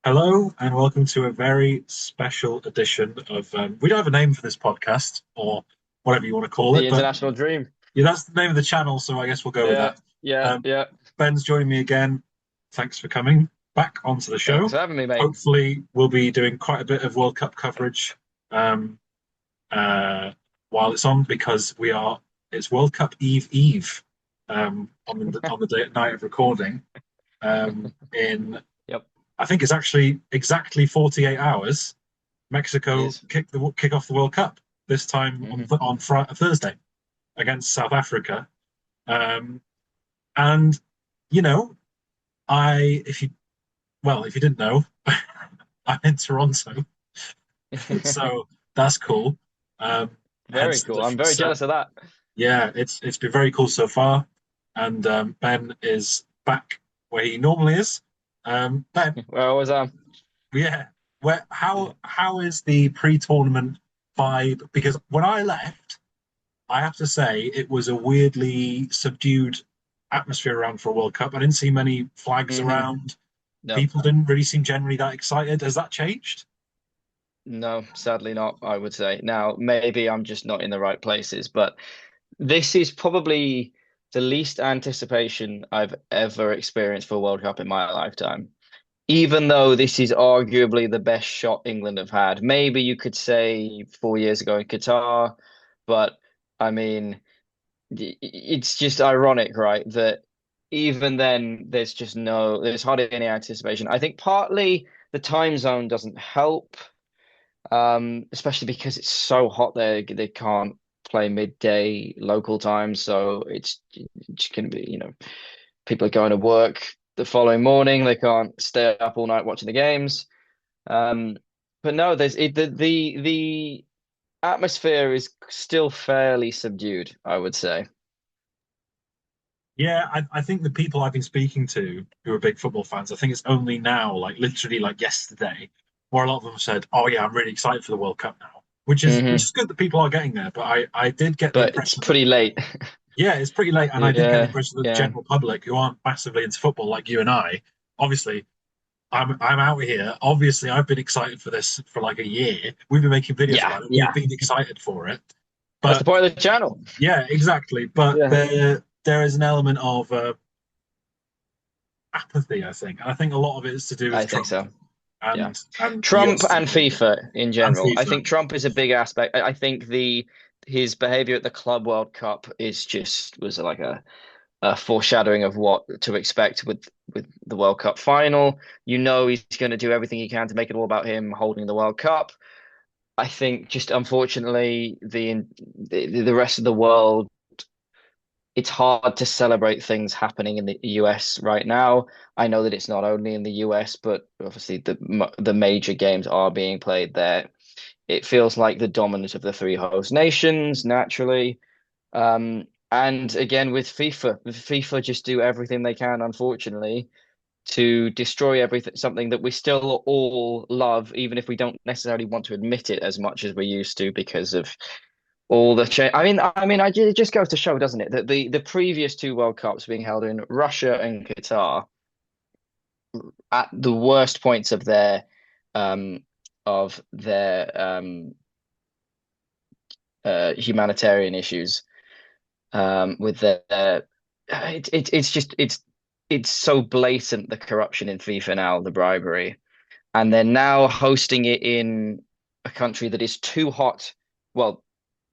Hello and welcome to a very special edition of. We don't have a name for this podcast or whatever you want to call it, The but international dream. yeah, that's the name of the channel, so I guess we'll go with Yeah, that. yeah, Um, yeah. Ben's joining me again. Thanks for coming back onto the Thanks show. for having me, mate. Hopefully, we'll be doing quite a bit of World Cup coverage um, uh, while it's on because it's World Cup Eve on the day night of recording in Yep, I think it's actually exactly 48 hours. it Mexico is. kick off the World Cup this time Hmm. on Thursday against South Africa. Um, and you know, I if you didn't know, I'm in Toronto, so that's cool. Um, Very hence the cool. I'm different very set. jealous of that. Yeah, it's been very cool so far, and Ben is back where he normally is. Ben, Where I was yeah. Where how is the pre-tournament vibe? Because when I left, I have to say it was a weirdly subdued atmosphere around for a World Cup. I didn't see many flags Hmm. around. No, People didn't really seem generally that excited. Has that changed? no, sadly not, I would say. Now, maybe I'm just not in the right places, but this is probably the least anticipation I've ever experienced for a World Cup in my lifetime. Even though this is arguably the best shot England have had. Maybe you could say 4 years ago in Qatar, but I mean, it's just ironic, right? That even then, there's hardly any anticipation. I think partly the time zone doesn't help, especially because it's so hot there. They can't play midday local time, so it's going to be, people are going to work the following morning. They can't stay up all night watching the games. Um, but no, the atmosphere is still fairly subdued, I would say. Yeah, I think the people I've been speaking to who are big football fans, I think it's only now, like literally like yesterday, where a lot of them said, "Oh yeah, I'm really excited for the World Cup now," which is Hmm. good that people are getting there. But I did get the But it's impression that pretty late. yeah, it's pretty late, and I did get the Yeah, impression that the yeah, general public who aren't massively into football like you and I, obviously, I'm out here. Obviously, I've been excited for this for like a year. We've been making videos yeah, about it. We've yeah. been excited for it. That's the But point of the channel. yeah, exactly. But Yeah, there is an element of apathy, I think, and I think a lot of it is to do with I think Trump so. Yeah. and the Trump US and team FIFA in and general. I FIFA. think Trump is a big aspect. I think the his behavior at the Club World Cup is just was like a foreshadowing of what to expect with the World Cup final. You know he's going to do everything he can to make it all about him holding the World Cup. I think just unfortunately the rest of the world, it's hard to celebrate things happening in the US right now. I know that it's not only in the US, but obviously the major games are being played there. It feels like the dominant of the three host nations, naturally. And again, with FIFA just do everything they can, unfortunately, to destroy everything, something that we still all love, even if we don't necessarily want to admit it as much as we used to because of all the change. It just goes to show, doesn't it, that the previous two World Cups being held in Russia and Qatar at the worst points um of their humanitarian issues with their it's so blatant, the corruption in FIFA now, the bribery, and they're now hosting it in a country that is too hot. Well,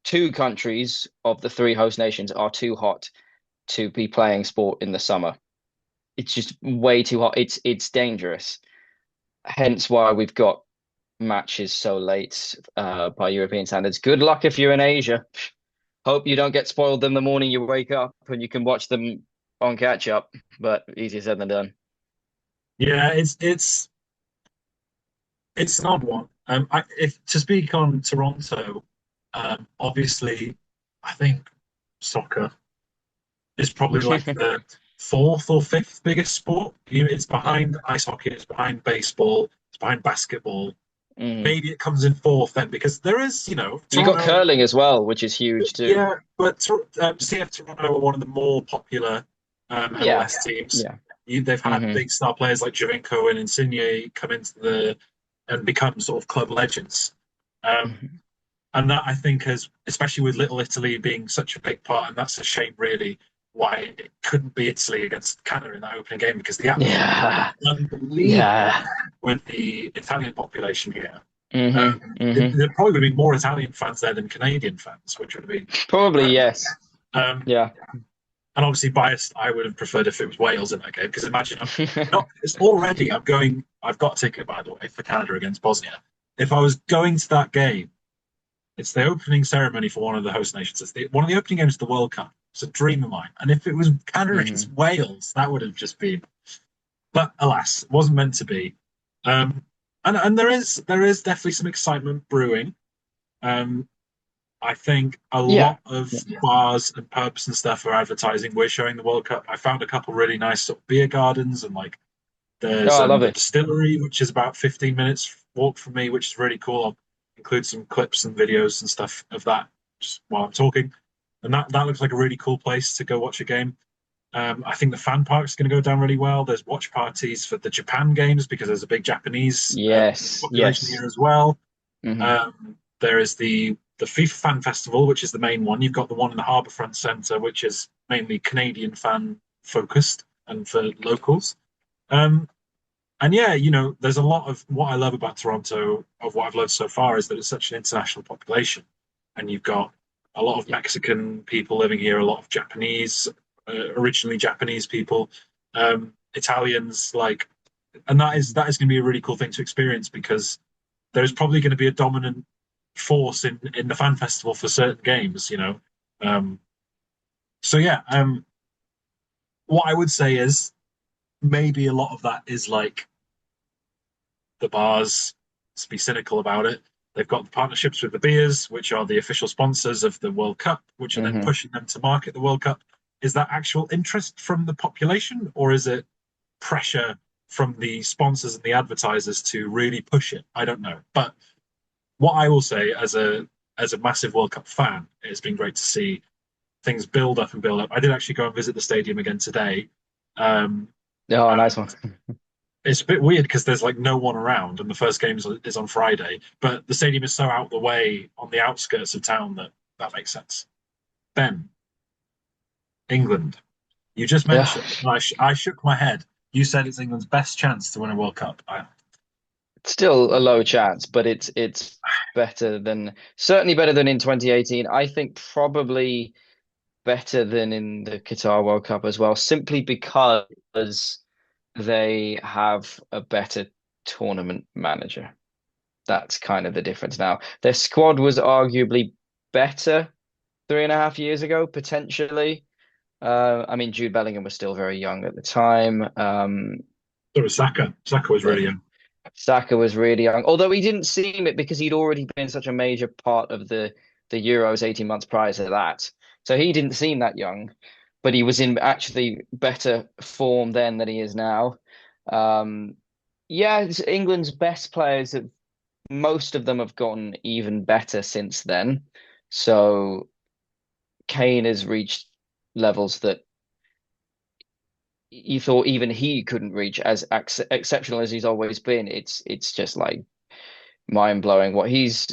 two countries of the three host nations are too hot to be playing sport in the summer. It's just way too hot. It's dangerous. Hence why we've got matches so late by European standards. Good luck if you're in Asia. Hope you don't get spoiled in the morning you wake up and you can watch them on catch up, but easier said than done. Yeah, it's an odd one. If to speak on Toronto, obviously, I think soccer is probably like the fourth or fifth biggest sport. It's behind ice hockey, it's behind baseball, it's behind basketball. Mm. Maybe it comes in fourth then because there is, You got Toronto. curling as well, which is huge too. Yeah, but CF Toronto are one of the more popular Yeah, MLS teams. yeah. They've had hmm big star players like Jovinko and Insigne come into the and become sort of club legends. Um, hmm and that I think has, especially with Little Italy being such a big part, and that's a shame really why it couldn't be Italy against Canada in that opening game because the atmosphere Yeah. was unbelievable Yeah. with the Italian population here. Hmm There probably would have been more Italian fans there than Canadian fans, which would have been Probably incredible. yes. Um, Yeah. and obviously biased, I would have preferred if it was Wales in that game because imagine I'm not. It's already I'm going. I've got a ticket by the way for Canada against Bosnia. If I was going to that game, it's the opening ceremony for one of the host nations. It's one of the opening games of the World Cup. It's a dream of mine. And if it was Canada against hmm Wales, that would have just been. But alas, it wasn't meant to be. Um, and there is definitely some excitement brewing. Um, I think a Yeah. lot of Yeah. bars and pubs and stuff are advertising we're showing the World Cup. I found a couple really nice sort of beer gardens and like Oh, there's I love the it. distillery, which is about 15 minutes walk from me, which is really cool. I'll include some clips and videos and stuff of that just while I'm talking. And that looks like a really cool place to go watch a game. I think the fan park's going to go down really well. There's watch parties for the Japan games because there's a big Japanese Yes. population Yes. here as well. hmm There is the FIFA Fan Festival, which is the main one. You've got the one in the Harbourfront Centre, which is mainly Canadian fan focused and for locals. Um, and yeah, there's a lot of what I love about Toronto, of what I've learned so far, is that it's such an international population. And you've got a lot of Yeah. Mexican people living here, a lot of Japanese, originally Japanese people, Italians, like, and that is going to be a really cool thing to experience because there's probably going to be a dominant force in the fan festival for certain games. Um, so yeah, what I would say is maybe a lot of that is like the bars, to be cynical about it. They've got the partnerships with the beers, which are the official sponsors of the World Cup, which are then hmm pushing them to market the World Cup. Is that actual interest from the population, or is it pressure from the sponsors and the advertisers to really push it? I don't know. But what I will say as a massive World Cup fan, it's been great to see things build up and build up. I did actually go and visit the stadium again today. Um, Oh, nice and one. it's a bit weird because there's like no one around, and the first game is on Friday. But the stadium is so out of the way on the outskirts of town that that makes sense. Ben, England. You just Yeah. mentioned, and I shook my head. You said it's England's best chance to win a World Cup. Still a low chance, but it's better than certainly better than in 2018. I think probably better than in the Qatar World Cup as well, simply because they have a better tournament manager. That's kind of the difference now. Their squad was arguably better 3.5 years ago, potentially. I mean, Jude Bellingham was still very young at the time. So was Saka. Saka was really young. Saka was really young, although he didn't seem it because he'd already been such a major part of the Euros 18 months prior to that. So he didn't seem that young, but he was in actually better form then than he is now. Um, yeah, England's best players have most of them have gotten even better since then. So Kane has reached levels that you thought even he couldn't reach, as exceptional as he's always been. It's just like mind blowing what he's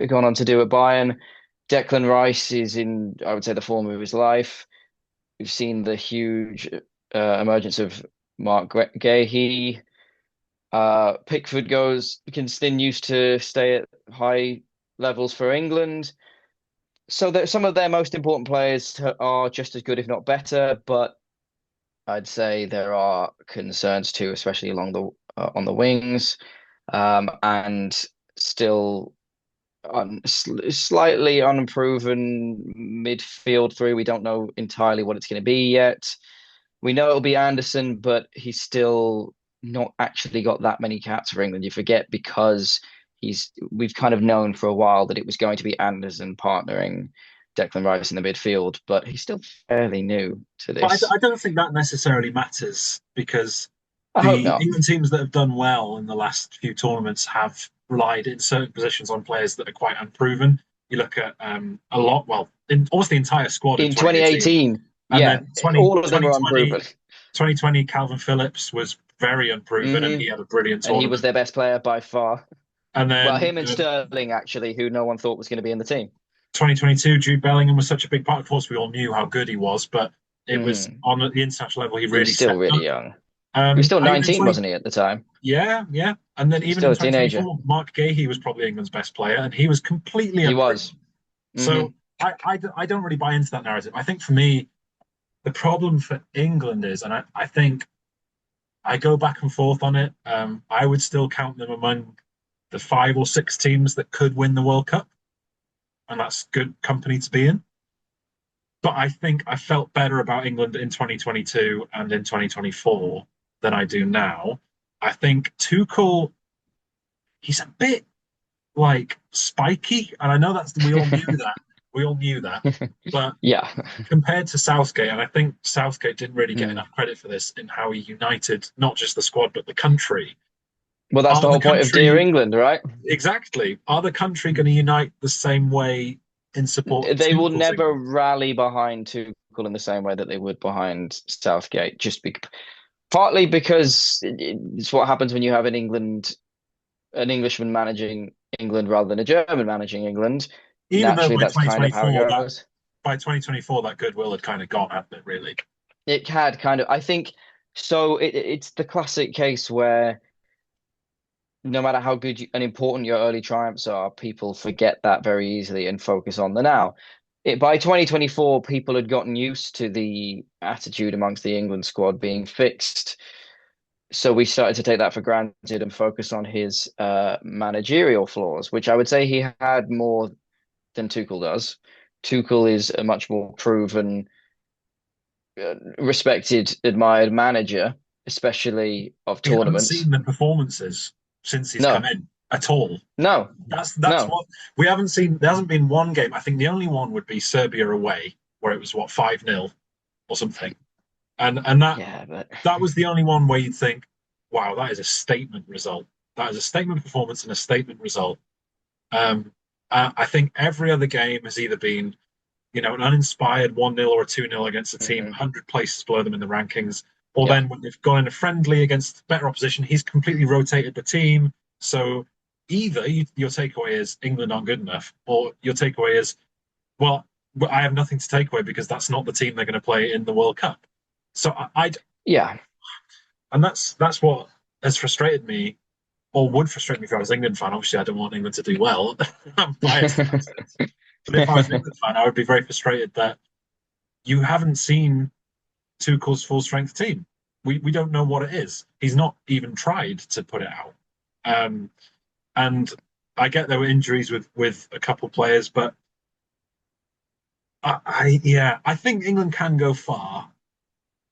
gone on to do at Bayern. Declan Rice is in, I would say, the form of his life. We've seen the huge emergence of Mark Gahey. Pickford continues to stay at high levels for England. So that some of their most important players are just as good, if not better. But I'd say there are concerns too, especially along the on the wings, and still slightly unproven midfield three. We don't know entirely what it's going to be yet. We know it'll be Anderson, but he's still not actually got that many caps for England. You forget because we've kind of known for a while that it was going to be Anderson partnering Declan Rice in the midfield, but he's still fairly new to But this. I don't think that necessarily matters because I hope the not. England teams that have done well in the last few tournaments have relied in certain positions on players that are quite unproven. You look at a lot, well, in almost the entire squad in In 2018, 2018, and yeah, then 20, all of them are 2020, unproven. 2020, Calvin Phillips was very unproven, and Hmm. he had a brilliant And he was tournament. their best player by far. And Well, then him and Sterling, actually, who no one thought was going to be in the team. 2022, Jude Bellingham was such a big part. Of course, we all knew how good he was, but it was Hmm. on the international level he He was really still stepped really up. young. He was still And then 19, 20, wasn't he, at the time? yeah, yeah. And then even Still in a teenager. 2024, Mark Gahey was probably England's best player, and he was completely He unproven. was. Hmm. So I don't really buy into that narrative. I think for me, the problem for England is, and I think I go back and forth on it. I would still count them among the 5 or 6 teams that could win the World Cup, and that's good company to be in. But I think I felt better about England in 2022 and in 2024 than I do now. I think Tuchel, he's a bit like spiky, and I know that's we all knew that. We all knew that. But Yeah. compared to Southgate, and I think Southgate didn't really get Mm. enough credit for this in how he united not just the squad but the country. Well, that's Are the the whole point of Dear country England, right? exactly? Are the country going to unite the same way in support of They will Tuchel's never England? rally behind Tuchel in the same way that they would behind Southgate, partly because it's what happens when you have an Englishman managing England rather than a German managing England. Even though Naturally, that's kind of how it goes. by 2024 that goodwill had kind of gone, hadn't it? Really? It had kind of, I think, so it's the classic case where no matter how good and important your early triumphs are, people forget that very easily and focus on the now. By 2024, people had gotten used to the attitude amongst the England squad being fixed. So we started to take that for granted and focus on his managerial flaws, which I would say he had more than Tuchel does. Tuchel is a much more proven, respected, admired manager, especially of We haven't tournaments. seen the performances since he's come No, in at all. no, That's no. what we haven't seen. There hasn't been one game. I think the only one would be Serbia away, where it was what 5-0 or something, and Yeah, but that was the only one where you'd think, wow, that is a statement result. That is a statement performance and a statement result. Um, I think every other game has either been, an uninspired 1-0 or a 2-0 against a team mhm. 100 places below them in the rankings. Or Yeah. then when they've gone in a friendly against better opposition, he's completely rotated the team. So either your takeaway is England aren't good enough, or your takeaway is, well, I have nothing to take away because that's not the team they're going to play in the World Cup. So Yeah. and that's what has frustrated me, or would frustrate me if I was an England fan. Obviously, I don't want England to do well. I'm biased in that sense. But if I was an England fan, I would be very frustrated that you haven't seen Tuchel's full strength team. We don't know what it is. He's not even tried to put it out. Um, and I get there were injuries with a couple of players, but I think England can go far,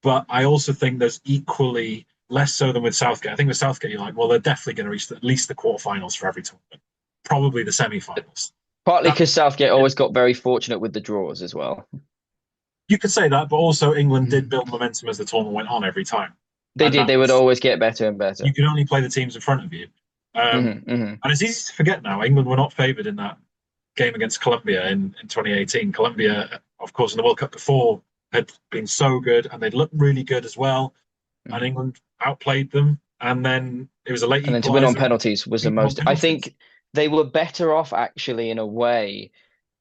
but I also think there's equally less so than with Southgate. I think with Southgate, you're like, well, they're definitely going to reach at least the quarterfinals for every tournament, probably the semi-finals. Partly That because Southgate always got very fortunate with the draws as well. you could say that, but also England did build momentum as the tournament went on every time, They and did. that They would was always get better and better. you can only play the teams in front of you. Hmm. Hmm. And it's easy to forget now. England were not favoured in that game against Colombia in 2018. Colombia, of course, in the World Cup before had been so good and they'd looked really good as well. And Hmm. England outplayed them. And then it was a late And then to win on equaliser and penalties was the beat them on most. I penalties. think they were better off actually in a way,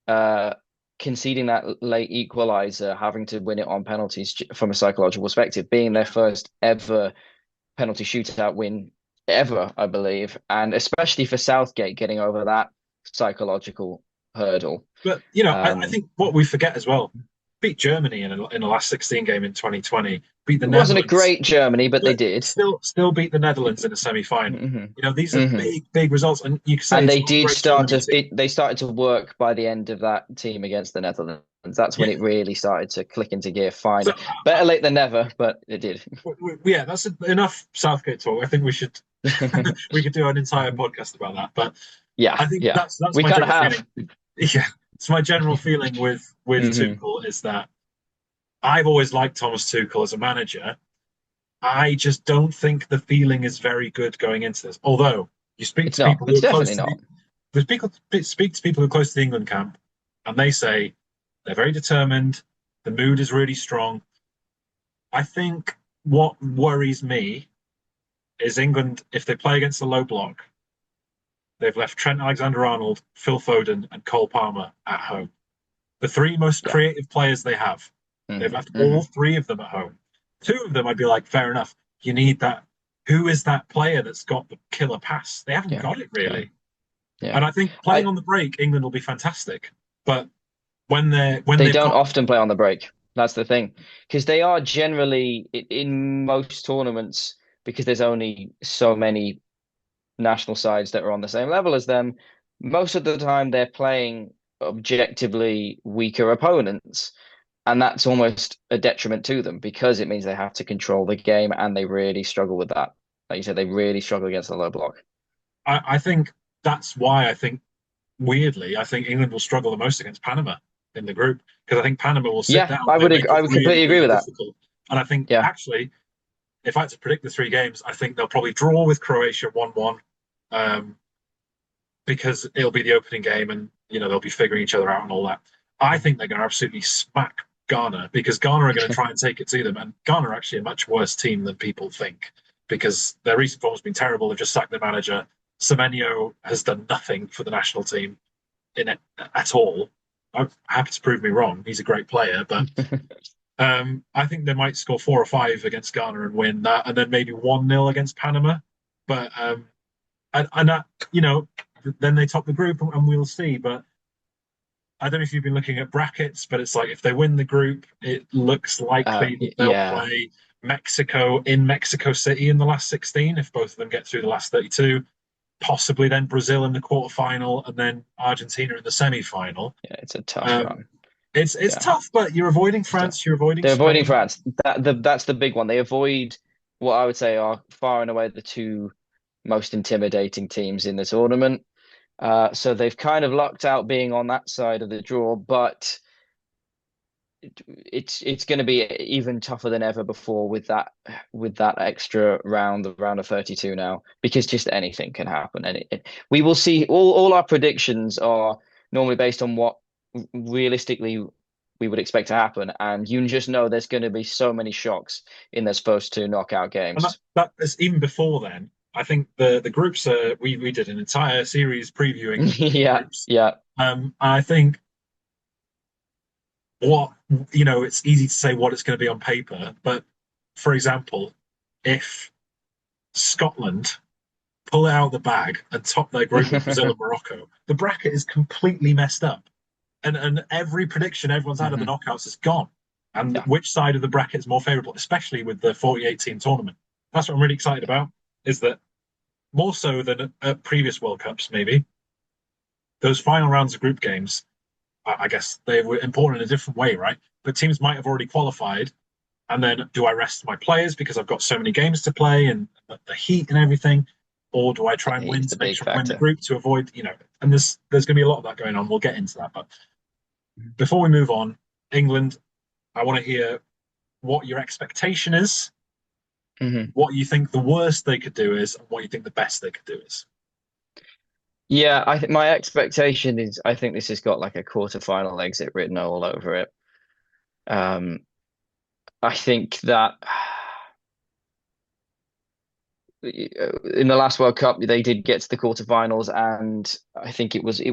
uh, conceding that late equalizer, having to win it on penalties from a psychological perspective, being their first ever penalty shootout win ever, I believe, and especially for Southgate getting over that psychological hurdle. But I Um, think what we forget as well, beat Germany in the last 16 game in 2020, beat the it wasn't a Netherlands, great Germany, but they but did. still beat the Netherlands in a semi-final. Hmm. These are Hmm. big results, and you can say And it's they not a did great start to tournament team. they started to work by the end of that team against the Netherlands. That's when Yeah, it really started to click into gear. so Finally, better late than never, but it did. yeah, that's enough Southgate talk. I think we should we could do an entire podcast about that. But Yeah, I think yeah, that's we my kind of general have. feeling. Yeah, it's my general feeling with Hmm. Tuchel is that I've always liked Thomas Tuchel as a manager. I just don't think the feeling is very good going into this. Although you speak It's to not. people who It's are close definitely to not. the people speak to people who are close to the England camp, and they say they're very determined. The mood is really strong. I think what worries me is England, if they play against the low block, they've left Trent Alexander-Arnold, Phil Foden, and Cole Palmer at home. The three most Yeah. creative players they have. They've Hmm. left all Hmm. three of them at home. Two of them, I'd be like, fair enough. You need that. Who is that player that's got the killer pass? They haven't Yeah. got it Yeah. really. Yeah. And I think playing I on the break, England will be fantastic. But when They they've don't got, often play on the break. That's the thing. Because they are generally in most tournaments, because there's only so many national sides that are on the same level as them, most of the time they're playing objectively weaker opponents. And that's almost a detriment to them because it means they have to control the game and they really struggle with that. Like you said, they really struggle against the low block. I think that's why I think weirdly, I think England will struggle the most against Panama in the group because I think Panama will sit Yeah, down and they'll make I it would really, completely agree really with that. difficult. And I think Yeah. actually, if I had to predict the three games, I think they'll probably draw with Croatia 1-1, um, because it'll be the opening game and they'll be figuring each other out and all that. I think they're going to absolutely smack Ghana because Ghana are going to try and take it to them, and Ghana are actually a much worse team than people think because their recent form has been terrible. They've just sacked their manager. Semenyo has done nothing for the national team in it at all. I'm happy to prove me wrong. He's a great player, but I think they might score 4 or 5 against Ghana and win that, and then maybe 1-0 against Panama. But and that, then they top the group, and we'll see. But I don't know if you've been looking at brackets, but it's like if they win the group, it looks likely that they'll Yeah. play Mexico in Mexico City in the last 16 if both of them get through the last 32. Possibly then Brazil in the quarterfinal, and then Argentina in the semi-final. Yeah, it's a tough Um, run. it's Yeah. tough, but you're avoiding It's tough. France, you're avoiding They're avoiding Spain. France. That's the big one. They avoid what I would say are far and away the two most intimidating teams in the tournament. So they've kind of lucked out being on that side of the draw, but it's going to be even tougher than ever before with that extra round, the round of 32 now, because just anything can happen. And we will see all our predictions are normally based on what realistically we would expect to happen. And you just know there's going to be so many shocks in those first two knockout And that, games. that is even before then. I think the groups we did an entire series previewing the Yeah, groups. yeah. I think what it's easy to say what it's going to be on paper, but for example, if Scotland pull it out of the bag and top their group with Brazil and Morocco, the bracket is completely messed up, and every prediction everyone's had of the Hmm. knockouts is gone. And Yeah, which side of the bracket is more favourable, especially with the 48 team tournament? That's what I'm really excited about. Is that more so than at previous World Cups, maybe those final rounds of group games, I guess they were important in a different way, right? But teams might have already qualified. And then do I rest my players because I've got so many games to play and the heat and everything? Or do I try and he's win the to make big sure I win the factor. group to avoid, and there's going to be a lot of that going on. We'll get into that. But before we move on, England, I want to hear what your expectation is, Hmm. what you think the worst they could do is, and what you think the best they could do is. Yeah, I think my expectation is I think this has got like a quarterfinal exit written all over it. Um, I think that in the last World Cup they did get to the quarterfinals, and I think it was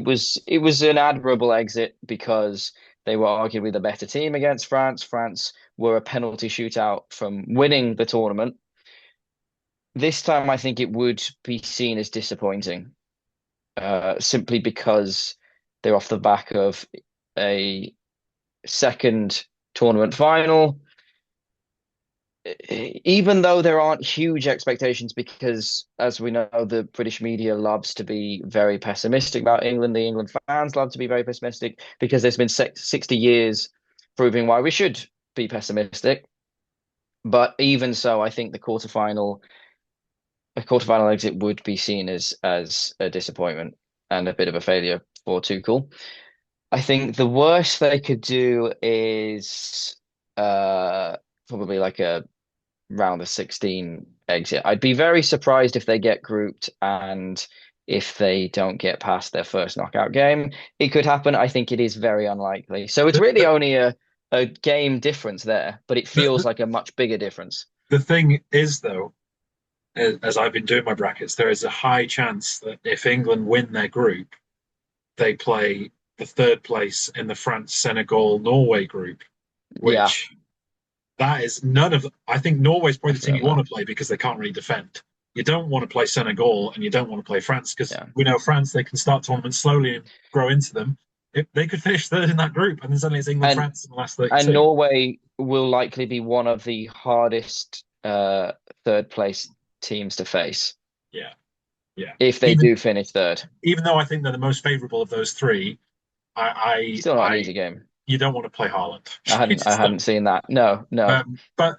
an admirable exit because they were arguably the better team against France. France were a penalty shootout from winning the tournament. This time, I think it would be seen as disappointing, simply because they're off the back of a second tournament final, even though there aren't huge expectations, because as we know, the British media loves to be very pessimistic about England. The England fans love to be very pessimistic because there's been 60 years proving why we should be pessimistic. But even so, I think a quarterfinal exit would be seen as a disappointment and a bit of a failure for Tuchel. I think the worst they could do is uh probably like a round of 16 exit. I'd be very surprised if they get grouped and if they don't get past their first knockout game. It could happen. I think it is very unlikely. So it's The, really the, only a game difference there, but it the, feels the, like a much bigger difference. the thing is, though, as I've been doing my brackets, there is a high chance that if England win their group, they play the third place in the France, Senegal, Norway group, Yeah, which that is none of. I think Norway's probably the team you definitely. want to play because they can't really defend. You don't want to play Senegal and you don't want to play France because Yeah. we know France, they can start tournaments slowly and grow into them. If they could finish third in that group, and then suddenly it's England, And France in the last and 32. Norway will likely be one of the hardest third place teams to face Yeah, yeah. if they Even do finish third. even though I think they're the most favourable of those three, Still not an easy game. you don't want to play Haaland. I You hadn't I just don't. hadn't seen that. No, no. But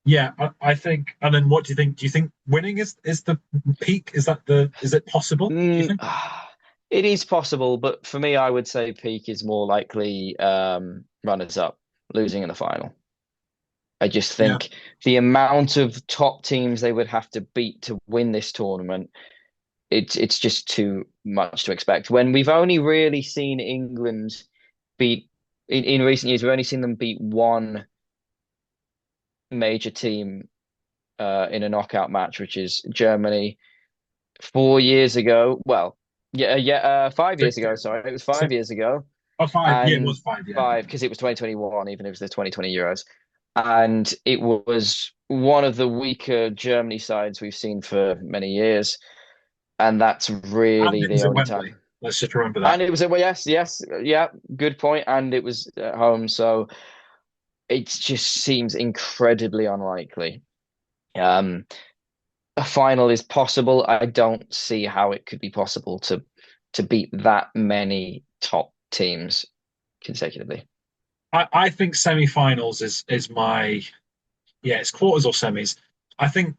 yeah, I think. And then what do you think? Do you think winning is the peak? Is it possible? Do you think? It is possible, but for me, I would say peak is more likely runners up, losing in the final. I just Yeah, think the amount of top teams they would have to beat to win this tournament, it's just too much to expect. When we've only really seen England beat in recent years, we've only seen them beat one major team in a knockout match, which is Germany 4 years ago. Well, yeah, 5 years six ago. years ago. Sorry, it was 5 years ago, Oh, five. Yeah, it and was five. Yeah, five because it was 2021, even if it was the 2020 Euros, and it was one of the weaker Germany sides we've seen for many years, and that's and really it was the at only Wembley. time. Let's just remember that. And it was a well, yes, yes, yeah, good point. And it was at home, so it just seems incredibly unlikely. Um, a final is possible. I don't see how it could be possible to beat that many top teams consecutively. I think semi-finals is my it's quarters or semis. I think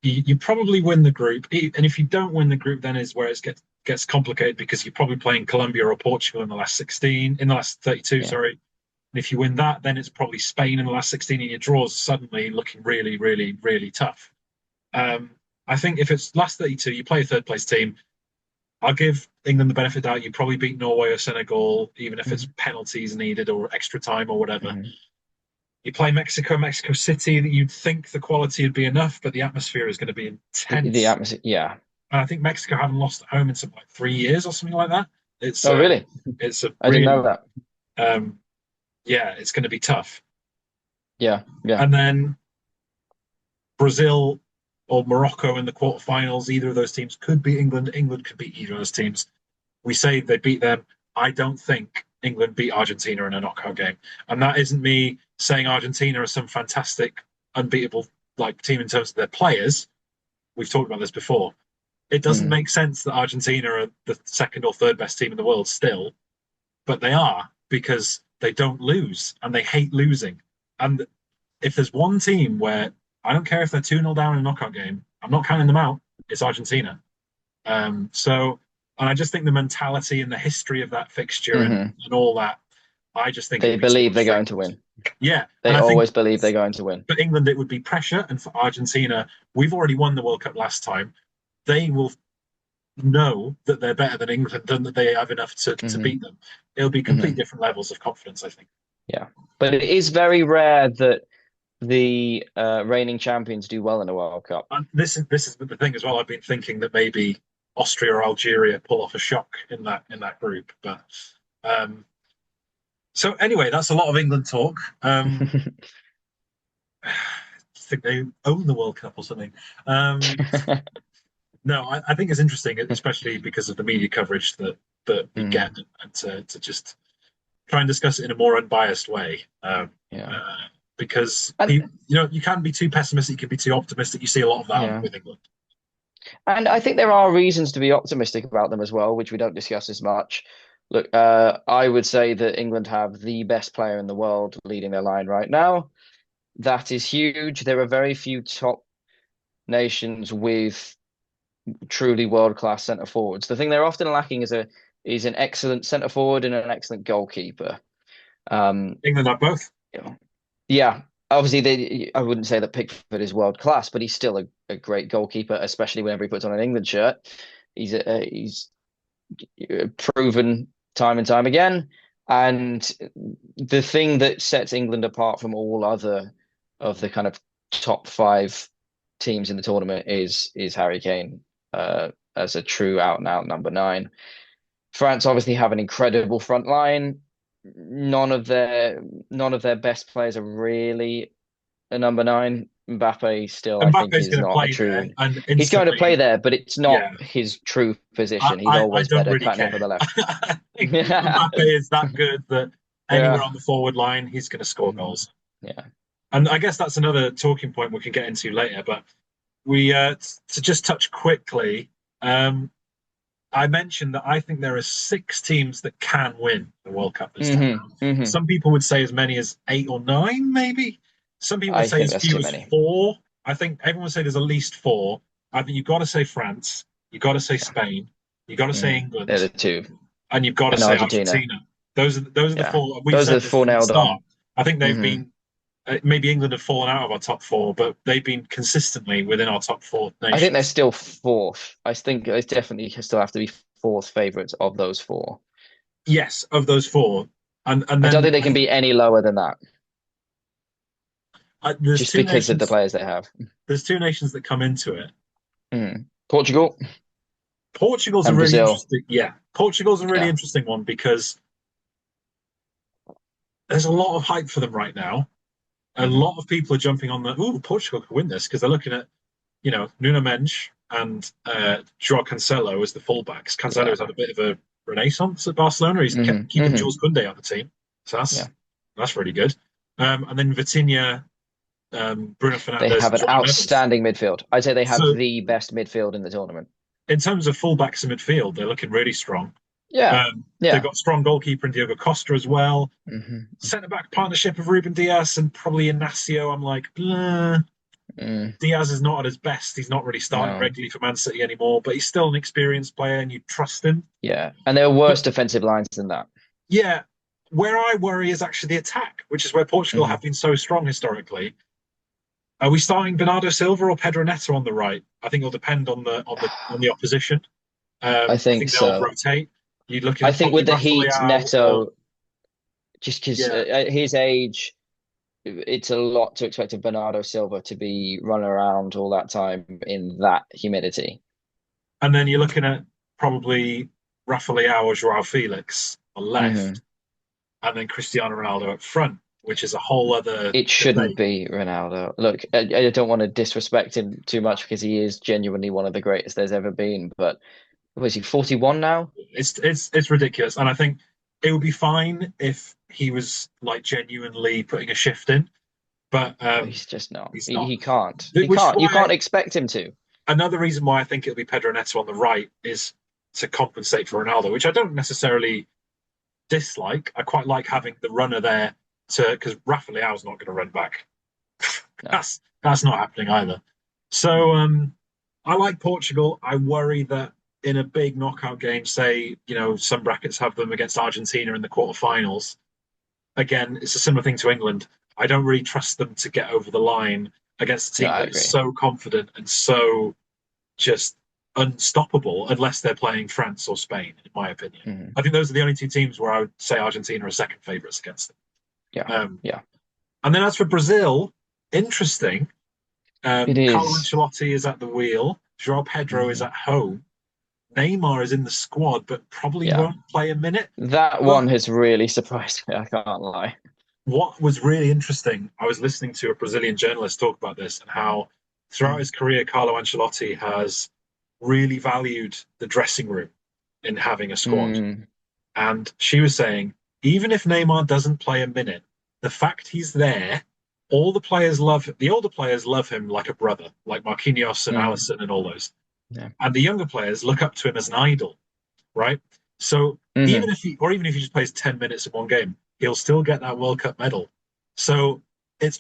you probably win the group, and if you don't win the group, then is where it gets complicated because you're probably playing Colombia or Portugal in the last 16, in the last 32, Yeah. sorry. And if you win that, then it's probably Spain in the last 16, and your draws suddenly looking really, really, really tough. Um, I think if it's last 32, you play a third place team. I'll give England the benefit of the doubt. You probably beat Norway or Senegal, even if it's Mhm. penalties needed or extra time or whatever. Mhm. You play Mexico, Mexico City, that you'd think the quality would be enough, but the atmosphere is going to be The intense. atmosphere, yeah. And I think Mexico haven't lost at home in something like 3 years or something like that. It's Oh, really? it's a I didn't know really that. um, yeah, it's going to be tough. Yeah, yeah. And then Brazil or Morocco in the quarterfinals, either of those teams could beat England. England could beat either of those teams. We say they beat them. I don't think England beat Argentina in a knockout game. And that isn't me saying Argentina are some fantastic, unbeatable like team in terms of their players. We've talked about this before. It doesn't Mm. make sense that Argentina are the second or third best team in the world still, but they are because they don't lose and they hate losing. And if there's one team where I don't care if they're 2-0 down in a knockout game, I'm not counting them out, it's Argentina. So, and I just think the mentality and the history of that fixture Hmm. and all that, I just think it They would be too believe much they're for going to England. win. Yeah, and They I think always believe they're going to win. for England it would be pressure, and for Argentina, we've already won the World Cup last time. They will know that they're better than England and that they have enough to Hmm. beat them. It'll be Hmm. complete different levels of confidence, I think. Yeah. But it is very rare that the reigning champions do well in a World Cup. And this is the thing as well. I've been thinking that maybe Austria or Algeria pull off a shock in that group, but um, so anyway, that's a lot of England talk. I think they own the World Cup or something. Um, no, I think it's interesting, especially because of the media coverage that we get, Mm, and to just try and discuss it in a more unbiased way. yeah. Because And you can be too pessimistic, you can be too optimistic. You see a lot of that yeah. with England. And I think there are reasons to be optimistic about them as well, which we don't discuss as much. Look, I would say that England have the best player in the world leading their line right now. That is huge. There are very few top nations with truly world-class centre forwards. The thing they're often lacking is an excellent centre forward and an excellent goalkeeper. Um, England have both. yeah, obviously I wouldn't say that Pickford is world class, but he's still a great goalkeeper, especially whenever he puts on an England shirt. He's proven time and time again. And the thing that sets England apart from all other of the kind of top five teams in the tournament is Harry Kane as a true out and out number nine. France obviously have an incredible front line. None of their none of their best players are really a number nine. Mbappe still, I think, Mbappe's is going to not a play there, true. and He's going to play instantly, there, but it's not yeah, his true I, position. He's I, I always don't better really cutting in care. from the left. I think Yeah, Mbappe is that good that anywhere yeah, on the forward line, he's going to score mhm, goals. yeah. And I guess that's another talking point we can get into later. But to just touch quickly, um, I mentioned that I think there are six teams that can win the World Cup this time Hmm. around. Hmm. Some people would say as many as eight or nine, maybe. Some people would I say think as that's few too as many. four. I think everyone would say there's at least four. I think you've got to say France, you've got to say Yeah. Spain, you've got to say Hmm. They're England, the two, and you've got to and say Argentina. Argentina. Those are the Yeah, four. We've those are said the this four from the nailed start. on. I think they've Hmm. been maybe England have fallen out of our top four, but they've been consistently within our top four I think they're nations. still fourth. I think they definitely still have to be fourth favorites of those four. Yes, of those four, and I don't then think they can be any lower than that, there's just two because of the nations. players they have. There's two nations that come into it. Portugal Portugal's a and really Brazil. interesting. Yeah, Portugal's a really Yeah. interesting one because there's a lot of hype for them right now. A Hmm. lot of people are jumping on the. Ooh, Portugal could win this because they're looking at Nuno Mendes and Joao Cancelo as the fullbacks. Yeah. Cancelo's had a bit of a renaissance at Barcelona. He's kept Hmm. keeping Hmm. Jules Koundé on the team, so Yeah. that's really good. And then Vitinha, Bruno They Fernandes, have and an Joao Neves. outstanding midfield. I'd say they have So the best midfield in the tournament. in terms of fullbacks in midfield, they're looking really strong. Yeah. They've Yeah. got strong goalkeeper in Diogo Costa as well. Hmm. Centre back partnership of Ruben Diaz and probably Inacio. I'm like, blah. Mm, Diaz is not at his best. He's not really starting no. regularly for Man City anymore, but he's still an experienced player and you trust him. Yeah. And there are But worse defensive lines than that. yeah, where I worry is actually the attack, which is where Portugal Hmm. have been so strong historically. Are we starting Bernardo Silva or Pedro Neto on the right? I think it'll depend on the opposition. I I think think they'll so. rotate. You're looking I at think probably with the Rafa Heat, Leao or Neto, just because yeah, at his age, it's a lot to expect of Bernardo Silva to be running around all that time in that humidity. and then you're looking at probably Rafa Leao or Joao Felix on the Hmm. left, and then Cristiano Ronaldo up front, which is a whole other It shouldn't debate. be Ronaldo. Look, I don't want to disrespect him too much because he is genuinely one of the greatest there's ever been. But was he 41 now? It's ridiculous, and I think it would be fine if he was like genuinely putting a shift in, but But he's just not. he's He, not. he can't. He Which is can't. You why can't expect him to. another reason why I think it'll be Pedro Neto on the right is to compensate for Ronaldo, which I don't necessarily dislike. I quite like having the runner there to because Rafa Leao's not going to run back. No. That's not happening either. So Mm. I like Portugal. I worry that in a big knockout game, say some brackets have them against Argentina in the quarterfinals. Again, it's a similar thing to England. I don't really trust them to get over the line against a No, team I that is agree. so confident and so just unstoppable unless they're playing France or Spain, in my opinion. Hmm. I think those are the only two teams where I would say Argentina are second favourites against them. Yeah. Yeah. And then as for Brazil, interesting. It Carlo is. Ancelotti is at the wheel. João Pedro is Hmm. at home. Neymar is in the squad, but probably Yeah. won't play a minute. That But one has really surprised me. I can't lie. what was really interesting, I was listening to a Brazilian journalist talk about this and how throughout Mm. his career, Carlo Ancelotti has really valued the dressing room in having a squad. Mm. And she was saying, even if Neymar doesn't play a minute, the fact he's there, all the older players love him like a brother, like Marquinhos and Mm. Alisson and all those. Yeah. And the younger players look up to him as an idol, right? So Hmm. even if he just plays 10 minutes in one game, he'll still get that World Cup medal. So it's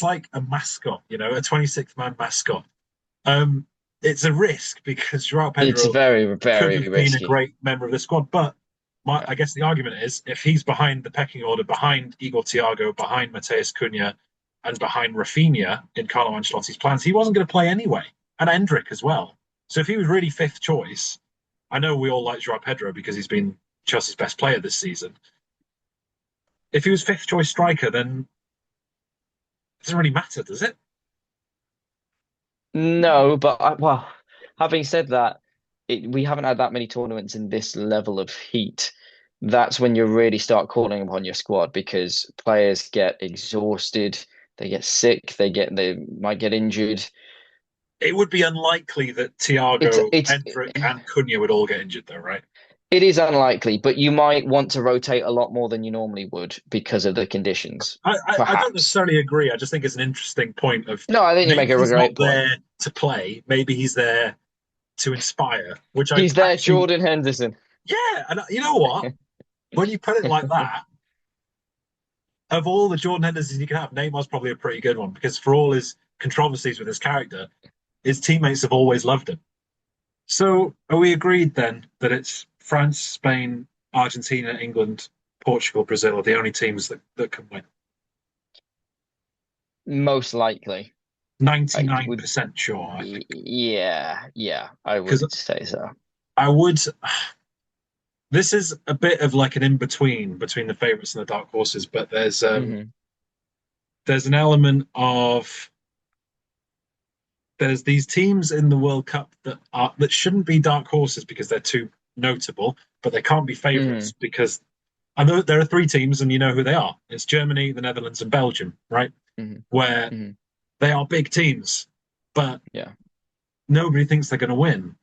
like a mascot, a 26 man mascot. Um, it's a risk because Joao It's Pedro very, could very have been a risky. great member of the squad, but Yeah. I guess the argument is if he's behind the pecking order, behind Igor Thiago, behind Mateus Cunha, and behind Rafinha in Carlo Ancelotti's plans, he wasn't going to play anyway, and Endrick as well. So if he was really fifth choice, I know we all like Joao Pedro because he's been Chelsea's best player this season. If he was fifth choice striker, then it doesn't really matter, does it? No, but well, having said that, we haven't had that many tournaments in this level of heat. That's when you really start calling upon your squad because players get exhausted, they get sick, they might get injured. It would be unlikely that It's Thiago, it's Endrick, and Cunha would all get injured, though, right? it is unlikely, but you might want to rotate a lot more than you normally would because of the conditions, I don't perhaps. necessarily agree. I just think it's an interesting point of No, I think you make maybe a he's not great point. there to play, maybe he's there to inspire, which I He's there, actually, Jordan Henderson. yeah. And you know what? When you put it like that, of all the Jordan Hendersons you can have, Neymar's probably a pretty good one because for all his controversies with his character, his teammates have always loved him. So are we agreed then that it's France, Spain, Argentina, England, Portugal, Brazil are the only teams that can win? Most likely. I would 99% sure, I think. Yeah, I Because would say so. I would. This is a bit of like an in between the favourites and the dark horses, but Hmm there's an element of there's these teams in the World Cup that shouldn't be dark horses because they're too notable, but they can't be favourites hmm because I know there are three teams and you know who they are. It's Germany, the Netherlands, and Belgium, right? hmm Where hmm they are big teams, but Yeah, nobody thinks they're going to win.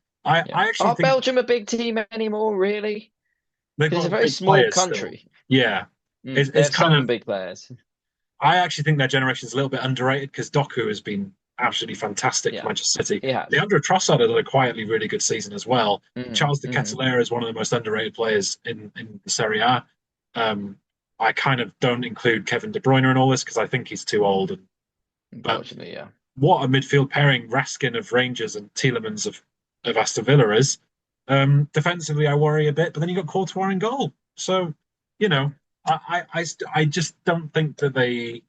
yeah. I actually Are think Belgium a big team anymore, really? they've Because it's a got very big small players still. country. Yeah, They it's have kind some of. big players. I actually think their generation is a little bit underrated because Doku has been absolutely fantastic for Yeah, Manchester City. he has. Leandro Trossard had a quietly really good season as well. Hmm Charles de hmm Ketelaere is one of the most underrated players in the Serie A. Um, I kind of don't include Kevin De Bruyne in all this because I think he's too old. But Unfortunately, yeah. what a midfield pairing Raskin of Rangers and Tielemans of Aston Villa is. Defensively, I worry a bit, but then you got Courtois in goal. So, you know, I just don't think that they.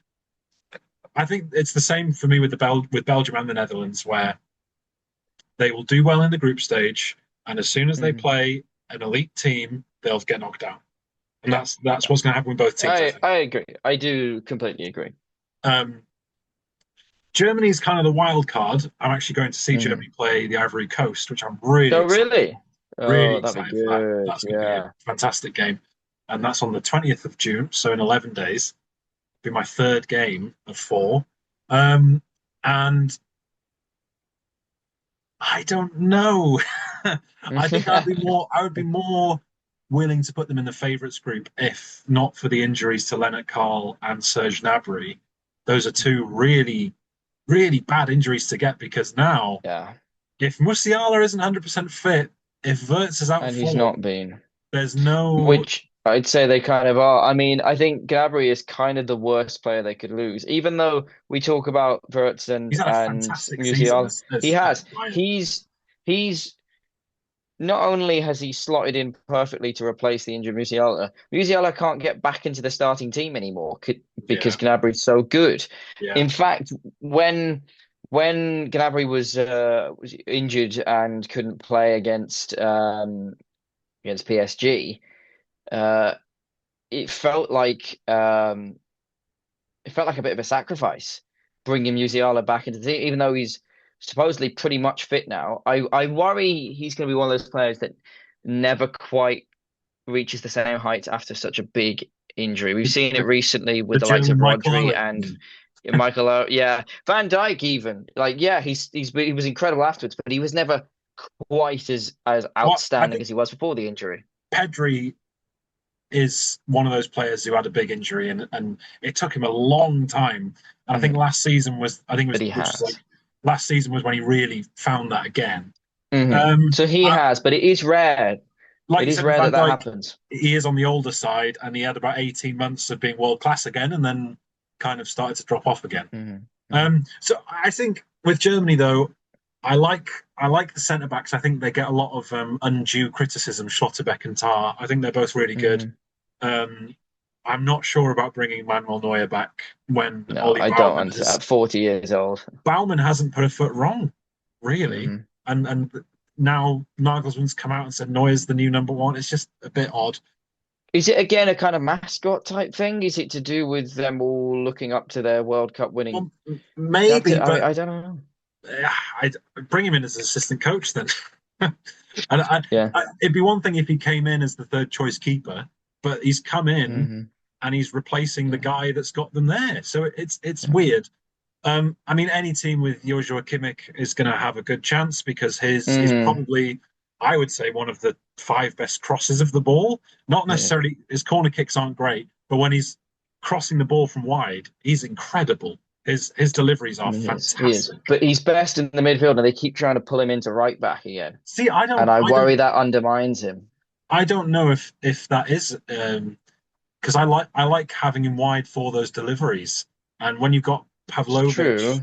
I think it's the same for me with with Belgium and the Netherlands, where they will do well in the group stage, and as soon as they hmm play an elite team, they'll get knocked out, and Yeah, that's yeah. what's going to happen with both teams, I think. I agree. I do completely agree. Um, Germany's kind of the wild card. I'm actually going to see Hmm Germany play the Ivory Coast, which I'm really Oh, excited really? for. Really Oh, that'd be excited for that. good. That's going to be a Yeah. fantastic game, and that's on the 20th of June, so in 11 days. Be my third game of four. Um, and I don't know. I think I would be more willing to put them in the favourites group if not for the injuries to Leonard Carl and Serge Gnabry. Those are two really, really bad injuries to get because now, Yeah. if Musiala isn't 100% fit, if Wirtz is out of And he's form, not been. there's no. Which I'd say they kind of are. I mean, I think Gnabry is kind of the worst player they could lose. Even though we talk about Wirtz He's had a and fantastic season Musiala, he as has. Bayern. He's not only has he slotted in perfectly to replace the injured Musiala, Musiala can't get back into the starting team anymore because Yeah, Gnabry's so good. yeah, In fact, when Gnabry was injured and couldn't play against PSG, uh, it felt like a bit of a sacrifice bringing Musiala back into the team, even though he's supposedly pretty much fit now. I worry he's going to be one of those players that never quite reaches the same heights after such a big injury. We've seen it the, recently the with the likes of German Michael Rodri Owen. and Michael. Yeah, Van Dijk even. Like, yeah, he was incredible afterwards, but he was never quite as What I outstanding think as he was before the injury. Pedri is one of those players who had a big injury and it took him a long time. And I think Mm, last season was I think it but was he which was like has. last season was when he really found that again. So he I, has, but it is rare. like It you is said with rare Van that Dijk, happens. he is on the older side and he had about 18 months of being world class again and then kind of started to drop off again. hmm hmm So I think with Germany though, I like I like the centre backs. I think they get a lot of undue criticism. Schlotterbeck and Tar. I think they're both really good. hmm Um, I'm not sure about bringing Manuel Neuer back when No, Ollie I don't understand. At 40 years old. Baumann hasn't put a foot wrong, really. hmm And now Nagelsmann's come out and said Neuer's the new number one. It's just a bit odd. Is it again a kind of mascot type thing? Is it to do with them all looking up to their World Cup winning? Well, maybe, but I don't know. I'd bring him in as an assistant coach then. and Yeah. it'd be one thing if he came in as the third choice keeper, but he's come in Hmm. and he's replacing the Yeah. guy that's got them there. So it's Yeah. weird. I mean, any team with Joshua Kimmich is going to have a good chance because his is Hmm. probably, I would say, one of the five best crosses of the ball. Not Yeah. necessarily his corner kicks aren't great, but when he's crossing the ball from wide, he's incredible. His deliveries are He is. He is. fantastic. But he's best in the midfield, and they keep trying to pull him into right back again. See, And I worry that undermines him. I don't know if that is because I like having him wide for those deliveries, and when you've got It's Pavlovic true.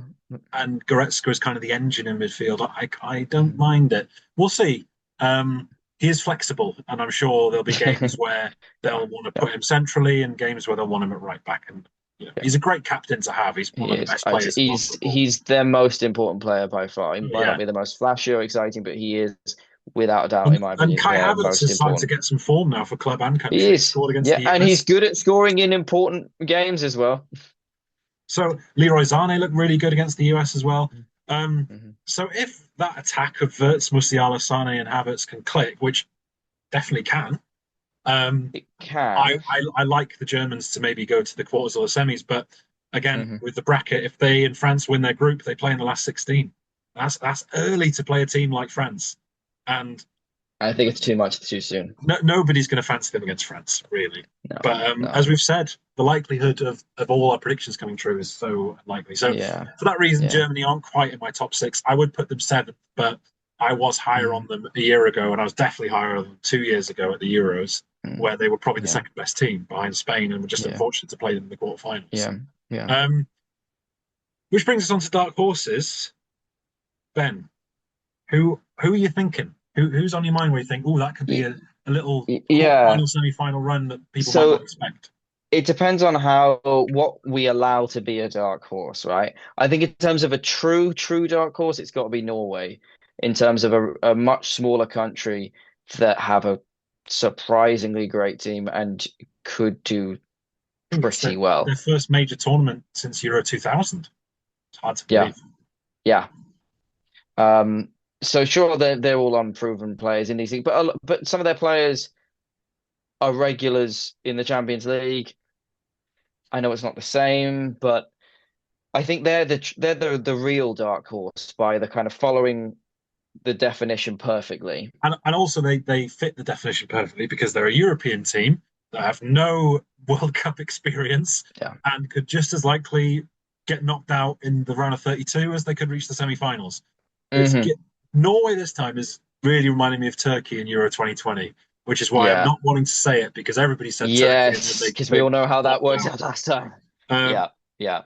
and Goretzka is kind of the engine in midfield. I don't Mhm. mind it. We'll see. He is flexible, and I'm sure there'll be games where Yeah. they'll want to Yeah. put him centrally, and games where they'll want him at right back. And Yeah. he's a great captain to have. He's one He of the is. best players in world football. He's their most important player by far. He might not Yeah, be the most flashy or exciting, but he is, without a doubt, in my and opinion, Kai their Havertz most is starting to important. get some form now for club and He country. He is. scored against Yeah, the and he's US. good at scoring in important games as well. So Leroy Sané looked really good against the US as well. Um, Mhm. so if that attack of Wirtz, Musiala, Sané, and Havertz can click, which definitely can, um, It can. I like the Germans to maybe go to the quarters or the semis, but again, Hmm. with the bracket, if they and France win their group, they play in the last 16. That's early to play a team like France, and I think it's too much too soon. nobody's going to fancy them against France, really. No, But no. as we've said, the likelihood of all our predictions coming true is so unlikely. So Yeah. for that reason, Yeah. Germany aren't quite in my top six. I would put them seventh, but I was higher on Mm, them a year ago, and I was definitely higher on them 2 years ago at the Euros, mm, where they were probably the yeah. second best team behind Spain, and were just Yeah. unfortunate to play them in the quarterfinals. Yeah. Yeah. Um, which brings us on to dark horses. Ben, who are you thinking? Who's on your mind where you think, oh, that could be Y- a little Yeah. quarterfinal, semi-final run that people might So not expect? it depends on how what we allow to be a dark horse, right? I think in terms of a true dark horse, it's got to be Norway. In terms of a much smaller country that have a surprisingly great team and could do I think it's pretty well. their first major tournament since Euro 2000. It's hard to Yeah, believe. yeah. Um, so sure, they're all unproven players in these things, but some of their players are regulars in the Champions League. I know it's not the same, but I think they're the real dark horse by the kind of following the definition perfectly. And also they fit the definition perfectly because they're a European team that have no World Cup experience Yeah. and could just as likely get knocked out in the round of 32 as they could reach the semi-finals. It's Hmm. Norway this time is really reminding me of Turkey in Euro 2020, which is why I'm Yeah. not wanting to say it because everybody said Turkey and then Yes, because we they all know how that bombed works out. out last time. Um, Yeah. Yeah.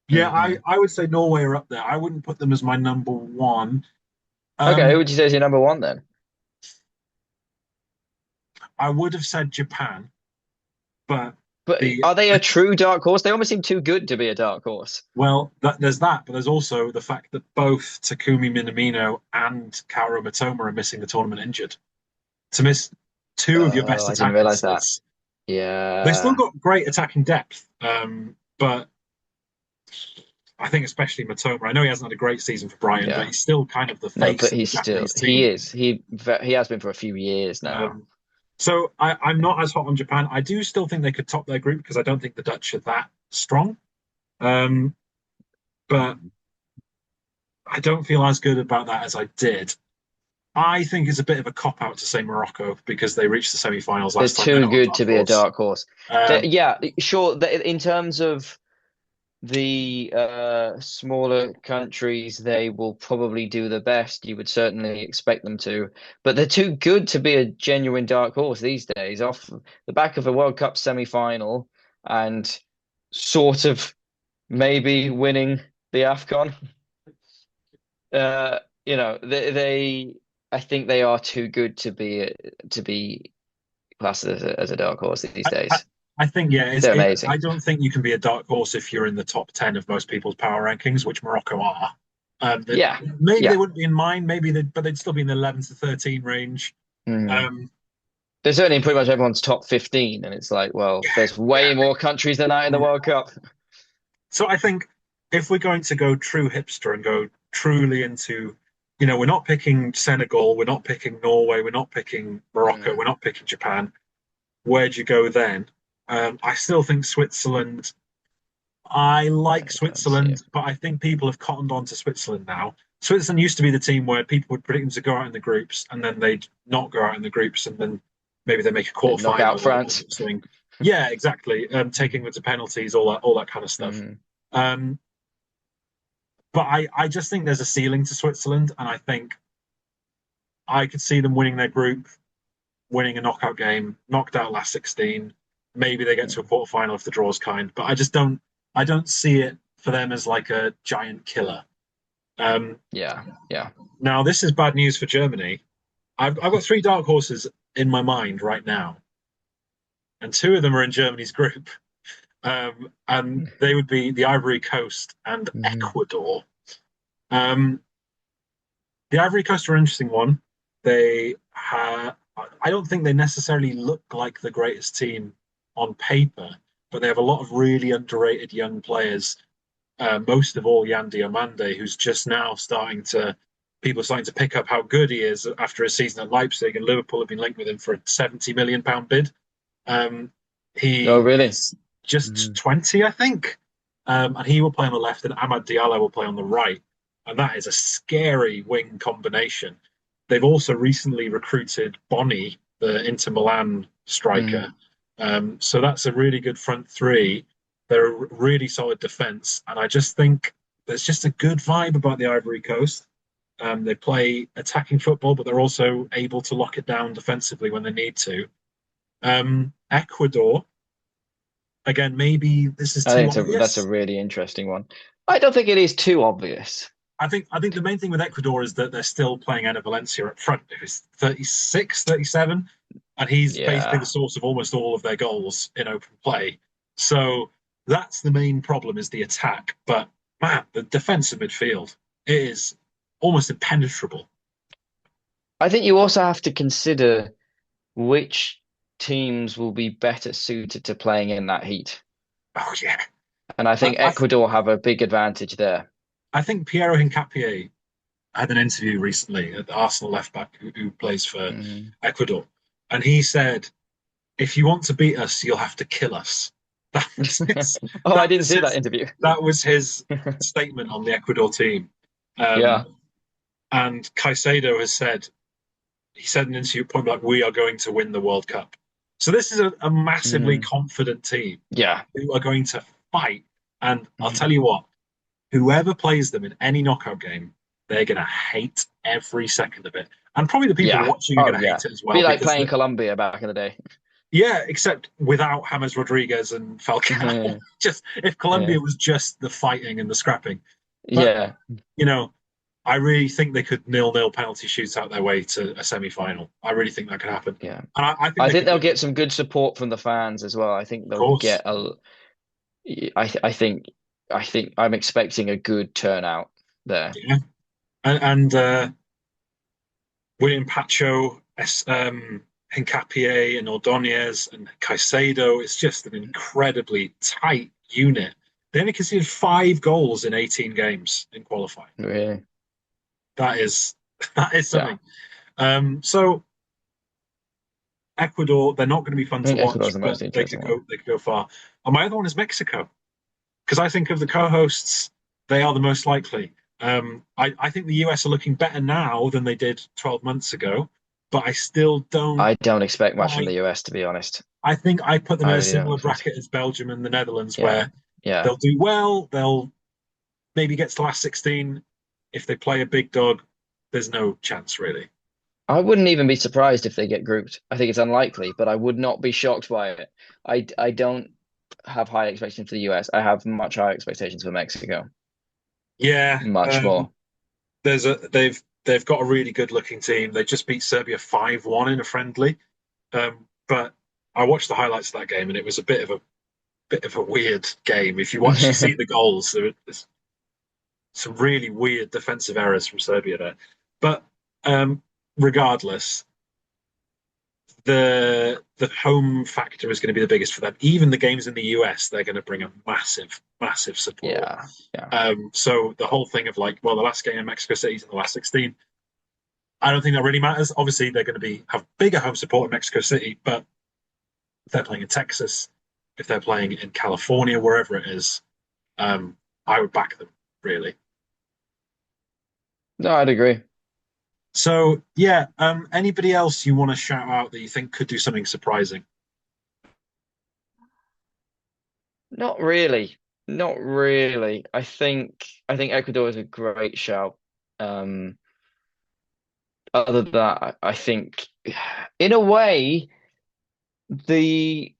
yeah, Hmm. I would say Norway are up there. I wouldn't put them as my number one. Okay, who Um, would you say is your number one then? I would have said Japan, but But the are they a true dark horse? They almost seem too good to be a dark horse. there's that, but there's also the fact that both Takumi Minamino and Kaoru Mitoma are missing the tournament injured. To miss two of your Oh, best I didn't realize attackers, that. they still Yeah. got great attacking depth, but I think especially Mitoma. I know he hasn't had a great season for Brighton, but Yeah. he's still kind of the No, but face of the Japanese he team. is. He has been for a few years now. Um, so I'm not as hot on Japan. I do still think they could top their group because I don't think the Dutch are that strong. Um, but I don't feel as good about that as I did. I think it's a bit of a cop out to say Morocco because they reached the semi-finals They're last time. They're too not a good dark to be a horse. dark horse. Um, Yeah, sure. In terms of the smaller countries, they will probably do the best. You would certainly expect them to, but they're too good to be a genuine dark horse these days. Off the back of a World Cup semi-final and sort of maybe winning the AFCON. They I think they are too good to be classed as a dark horse these I, I, days. I think yeah, They're I amazing. don't think you can be a dark horse if you're in the top 10 of most people's power rankings, which Morocco are. That Yeah, maybe they yeah. wouldn't be in mine, but they'd still be in the 11 to 13 range. Mm. Um, They're certainly in pretty much everyone's top 15, and it's like, well, there's way yeah, more countries than that in the yeah. World Cup. So I think if we're going to go true hipster and go truly into, we're not picking Senegal, we're not picking Norway, we're not picking Morocco, we're Mm, not picking Japan. Where'd you go then? I still think Switzerland. I like I don't see it. Switzerland, but I think people have cottoned on to Switzerland now. Switzerland used to be the team where people would predict them to go out in the groups, and then they'd not go out in the groups, and then maybe they make a They knock out quarterfinal or France. something. Yeah, exactly. Taking them to penalties, all that kind of stuff. Mm, Um, but I just think there's a ceiling to Switzerland, and I think I could see them winning their group, winning a knockout game, knocked out last 16. Maybe they get to a mm. quarterfinal if the draw's kind, but I don't see it for them as like a giant killer. Um, Yeah, yeah. Now this is bad news for Germany. I've got three dark horses in my mind right now, and two of them are in Germany's group. And they would be the Ivory Coast and Mhm. Ecuador. Um, the Ivory Coast are an interesting one. They have, I don't think they necessarily look like the greatest team on paper, but they have a lot of really underrated young players. Most of all, Yan Diomande, who's just now people are starting to pick up how good he is after a season at Leipzig, and Liverpool have been linked with him for a £70 million bid. Um, Oh, he really? is just Mhm. 20, I think. And he will play on the left, and Amad Diallo will play on the right. And that is a scary wing combination. They've also recently recruited Boni, the Inter Milan striker. Mm. So that's a really good front three. They're a really solid defense. And I just think there's just a good vibe about the Ivory Coast. They play attacking football, but they're also able to lock it down defensively when they need to. Ecuador, again, maybe this is I too think that's a obvious. really interesting one. I don't think it is too obvious. I think the main thing with Ecuador is that they're still playing Enner Valencia up front, who's 36, 37, and he's basically the Yeah. source of almost all of their goals in open play. So that's the main problem is the attack. But man, the defensive midfield is almost impenetrable. I think you also have to consider which teams will be better suited to playing in that heat. Oh yeah. And I I, think I, Ecuador have a big advantage there. I think Piero Hincapié had an interview recently at the Arsenal left back who plays for Mm. Ecuador, and he said, "If you want to beat us, you'll have to kill us." That was his. Oh, I That didn't was see that his. interview. That was his statement on the Ecuador team. Um, Yeah. and Caicedo has said, he said in an interview point blank, "We are going to win the World Cup." So this is a massively Mm. confident team Yeah. who are going to fight. And I'll tell Mhm. you what, whoever plays them in any knockout game, they're going to hate every second of it. And probably the people Yeah. watching are Oh, going to yeah. hate it as well Be like because, playing Colombia back in the day. yeah, except without James Rodriguez and Falcao. Just if Colombia Yeah. was just the fighting and the scrapping. But, Yeah. you know, I really think they could nil-nil penalty shootout their way to a semi-final. I really think that could happen. Yeah. And I think I they think could they'll win, get some good support from the fans as well. I think of they'll course. get a. I think I'm expecting a good turnout there. Yeah. And William Pacho, Hincapié, and Ordonez and Caicedo. It's just an incredibly tight unit. They only conceded 5 goals in 18 games in qualifying. Really. That is that is Yeah. something. So Ecuador, they're not going to be fun I to think Ecuador's watch, the but most they could interesting go one. they could go far. And my other one is Mexico because I think of the co-hosts, they are the most likely. I think the US are looking better now than they did 12 months ago, but I still don't I don't expect much from the quite. US, to be honest. I think I put them I in a really don't similar expect. bracket as Belgium and the Netherlands, Yeah. where Yeah. they'll do well, they'll maybe get to last 16. If they play a big dog, there's no chance really. I wouldn't even be surprised if they get grouped. I think it's unlikely, but I would not be shocked by it. I don't have high expectations for the US. I have much higher expectations for Mexico. Yeah, Much more. they've got a really good looking team. They just beat Serbia 5-1 in a friendly. But I watched the highlights of that game, and it was a bit of a weird game. If you actually see the goals, there's some really weird defensive errors from Serbia there. But um, regardless, the home factor is going to be the biggest for them. Even the games in the US, they're going to bring a massive support. Yeah, yeah. So the whole thing of like, well, the last game in Mexico City's in the last 16. I don't think that really matters. Obviously, they're going to be have bigger home support in Mexico City, but if they're playing in Texas, if they're playing in California, wherever it is, um, I would back them really. No, I'd agree. So yeah, anybody else you want to shout out that you think could do something surprising? Not really. Not really. I think Ecuador is a great shout. Um, Other than that, I think in a way the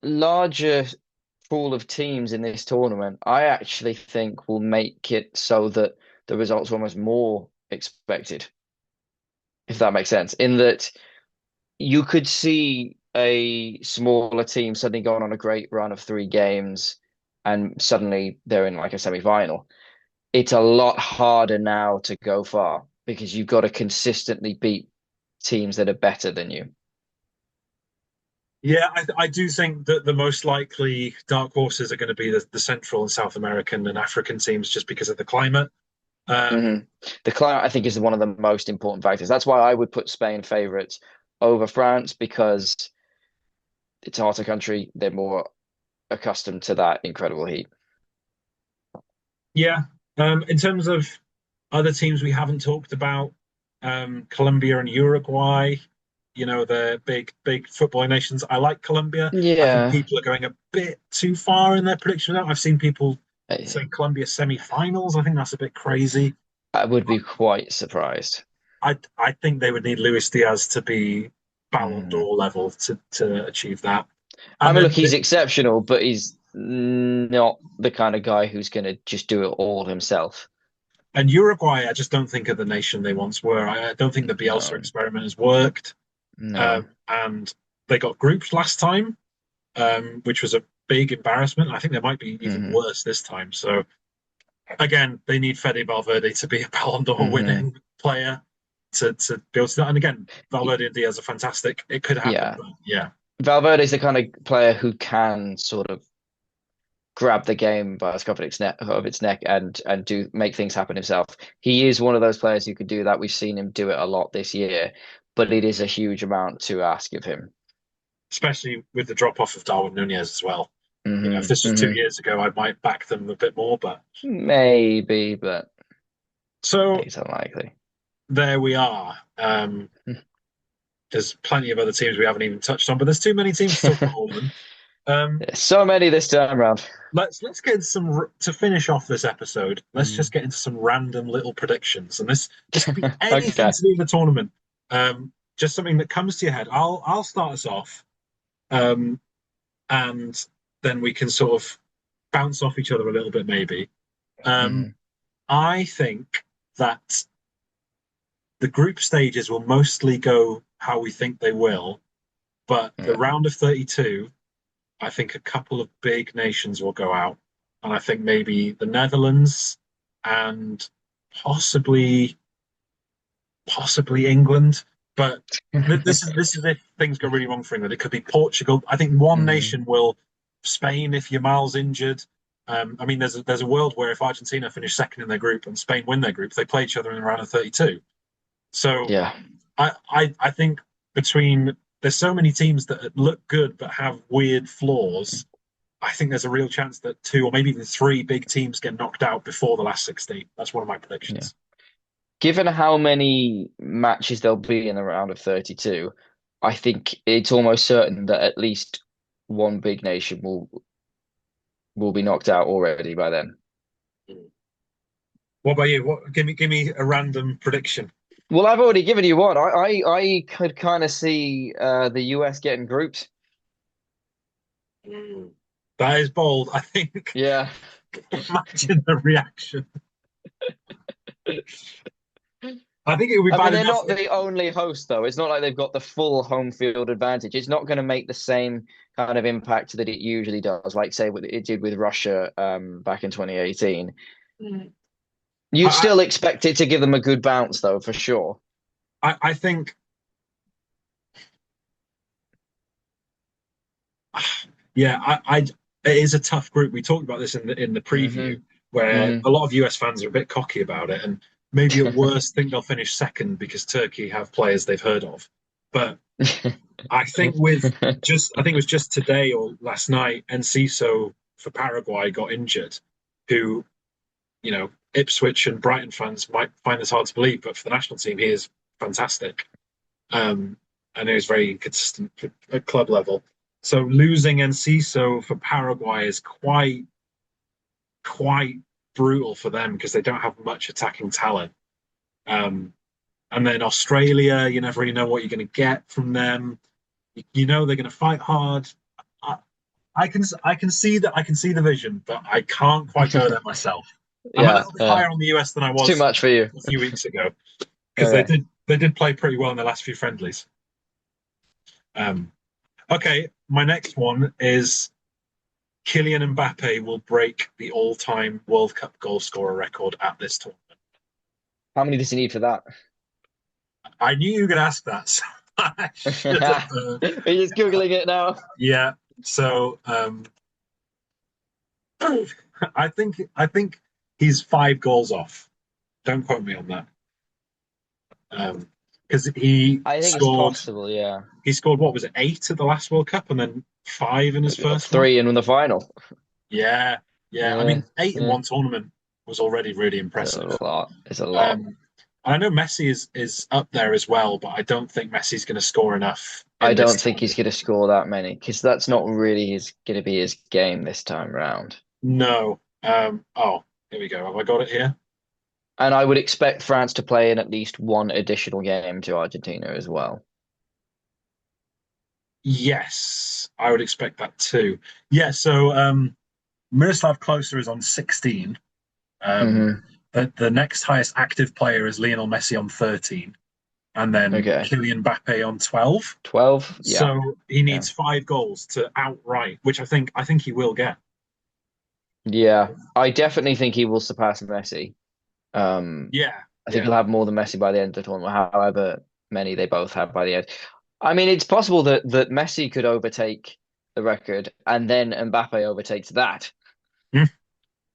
larger pool of teams in this tournament, I actually think will make it so that the results are almost more expected, if that makes sense. In that you could see a smaller team suddenly going on a great run of 3 games and suddenly they're in like a semi-final. It's a lot harder now to go far because you've got to consistently beat teams that are better than you. Yeah, I do think that the most likely dark horses are going to be the Central and South American and African teams just because of the climate. hmm Um, The climate, I think, is one of the most important factors. That's why I would put Spain favourites over France because it's a hotter country. They're more accustomed to that incredible heat. yeah, in terms of other teams we haven't talked about, Colombia and Uruguay, the big football nations. I like Colombia. I think Yeah, people are going a bit too far in their prediction now. I've seen people say I, Colombia semi-finals. I think that's a bit crazy. I would be quite surprised. I think they would need Luis Diaz to be Ballon Mhm. d'Or level to achieve that. I And mean, look, then he's exceptional, but he's not the kind of guy who's going to just do it all himself. and Uruguay, I just don't think are the nation they once were. I don't think the Bielsa No, experiment has worked. no. And they got grouped last time, which was a big embarrassment. I think they might be even hmm worse this time. So again, they need Fede Valverde to be a Ballon d'Or hmm winning player to be able to do that. And again, Valverde and Diaz are fantastic. It could happen, Yeah. but yeah. Valverde's the kind of player who can sort of grab the game by the scruff of its neck and do make things happen himself. He is one of those players who could do that. We've seen him do it a lot this year, but it is a huge amount to ask of him. Especially with the drop off of Darwin Nunez as well. If this was two Hmm years ago, I might back them a bit more. But Maybe, but so it's unlikely. there we are. There's plenty of other teams we haven't even touched on, but there's too many teams to talk about all of them. Um, So many this time around. let's get into some to finish off this episode. Let's just Mm. get into some random little predictions, and this could be anything Okay. to do with the tournament. Just something that comes to your head. I'll start us off, um, and then we can sort of bounce off each other a little bit, maybe. Um, Mm. I think that the group stages will mostly go how we think they will, but the Yeah. round of 32, I think a couple of big nations will go out. And I think maybe the Netherlands and possibly possibly England. But this is if things go really wrong for England. It could be Portugal. I think one Mm. nation will Spain if Yamal's injured. I mean, there's a world where if Argentina finish second in their group and Spain win their group, they play each other in the round of 32. So Yeah. I think between there's so many teams that look good but have weird flaws. I think there's a real chance that two or maybe even three big teams get knocked out before the last 16. That's one of my Yeah. predictions. Given how many matches there'll be in the round of 32, I think it's almost certain that at least one big nation will be knocked out already by then. What about you? What give me a random prediction. Well, I've already given you one. I could kind of see the US getting grouped. That is bold. I think. Yeah. Imagine the reaction. I think it would be I mean, bad they're enough. not the only host, though. It's not like they've got the full home field advantage. It's not going to make the same kind of impact that it usually does, like say what it did with Russia back in 2018. You'd I, still expect it to give them a good bounce, though, for sure. I think Yeah, it is a tough group. We talked about this in the preview, Hmm. where Mm. a lot of US fans are a bit cocky about it, and maybe at worst think they'll finish second because Turkey have players they've heard of. But I think it was just today or last night, Enciso for Paraguay got injured, who, Ipswich and Brighton fans might find this hard to believe, but for the national team, he is fantastic. Um, and he was very consistent at club level. So losing Enciso for Paraguay is quite brutal for them because they don't have much attacking talent. Um, and then Australia, you never really know what you're going to get from them. You know they're going to fight hard. I, I can see the vision, but I can't quite go there myself. I'm a Yeah, little bit yeah. higher on the US than I It's too was much for you. a few weeks ago because Okay. they did play pretty well in the last few friendlies. Um, okay, my next one is Kylian Mbappe will break the all-time World Cup goal scorer record at this tournament. How many does he need for that? I knew you were going to ask that, so I should have. Are you just Googling it now? Yeah. So I think he's 5 goals off. Don't quote me on that. Because I think it's possible, yeah. he scored what was it 8 at the last World Cup and then 5 in his first one. Three in the final. Yeah, yeah. I Yeah, mean, 8 in yeah. one tournament was already really It's impressive. a lot. It's a lot. Um, I know Messi is up there as well, but I don't think Messi's going to score enough I in this don't think tournament. he's going to score that many because that's not really his going to be his game this time round. No. Oh, here we go. Have I got it here? And I would expect France to play in at least one additional game to Argentina as well. Yes, I would expect that too. Yeah, so Miroslav Klose is on 16. Um, Hmm. the next highest active player is Lionel Messi on 13, and then Okay. Kylian Mbappe on 12. 12? Yeah. So he Yeah. needs 5 goals to outright, which I think he will get. Yeah. I definitely think he will surpass Messi. Um, Yeah, I think yeah, he'll have more than Messi by the end of the tournament, however many they both have by the end. I mean, it's possible that Messi could overtake the record and then Mbappe overtakes that. Hmm.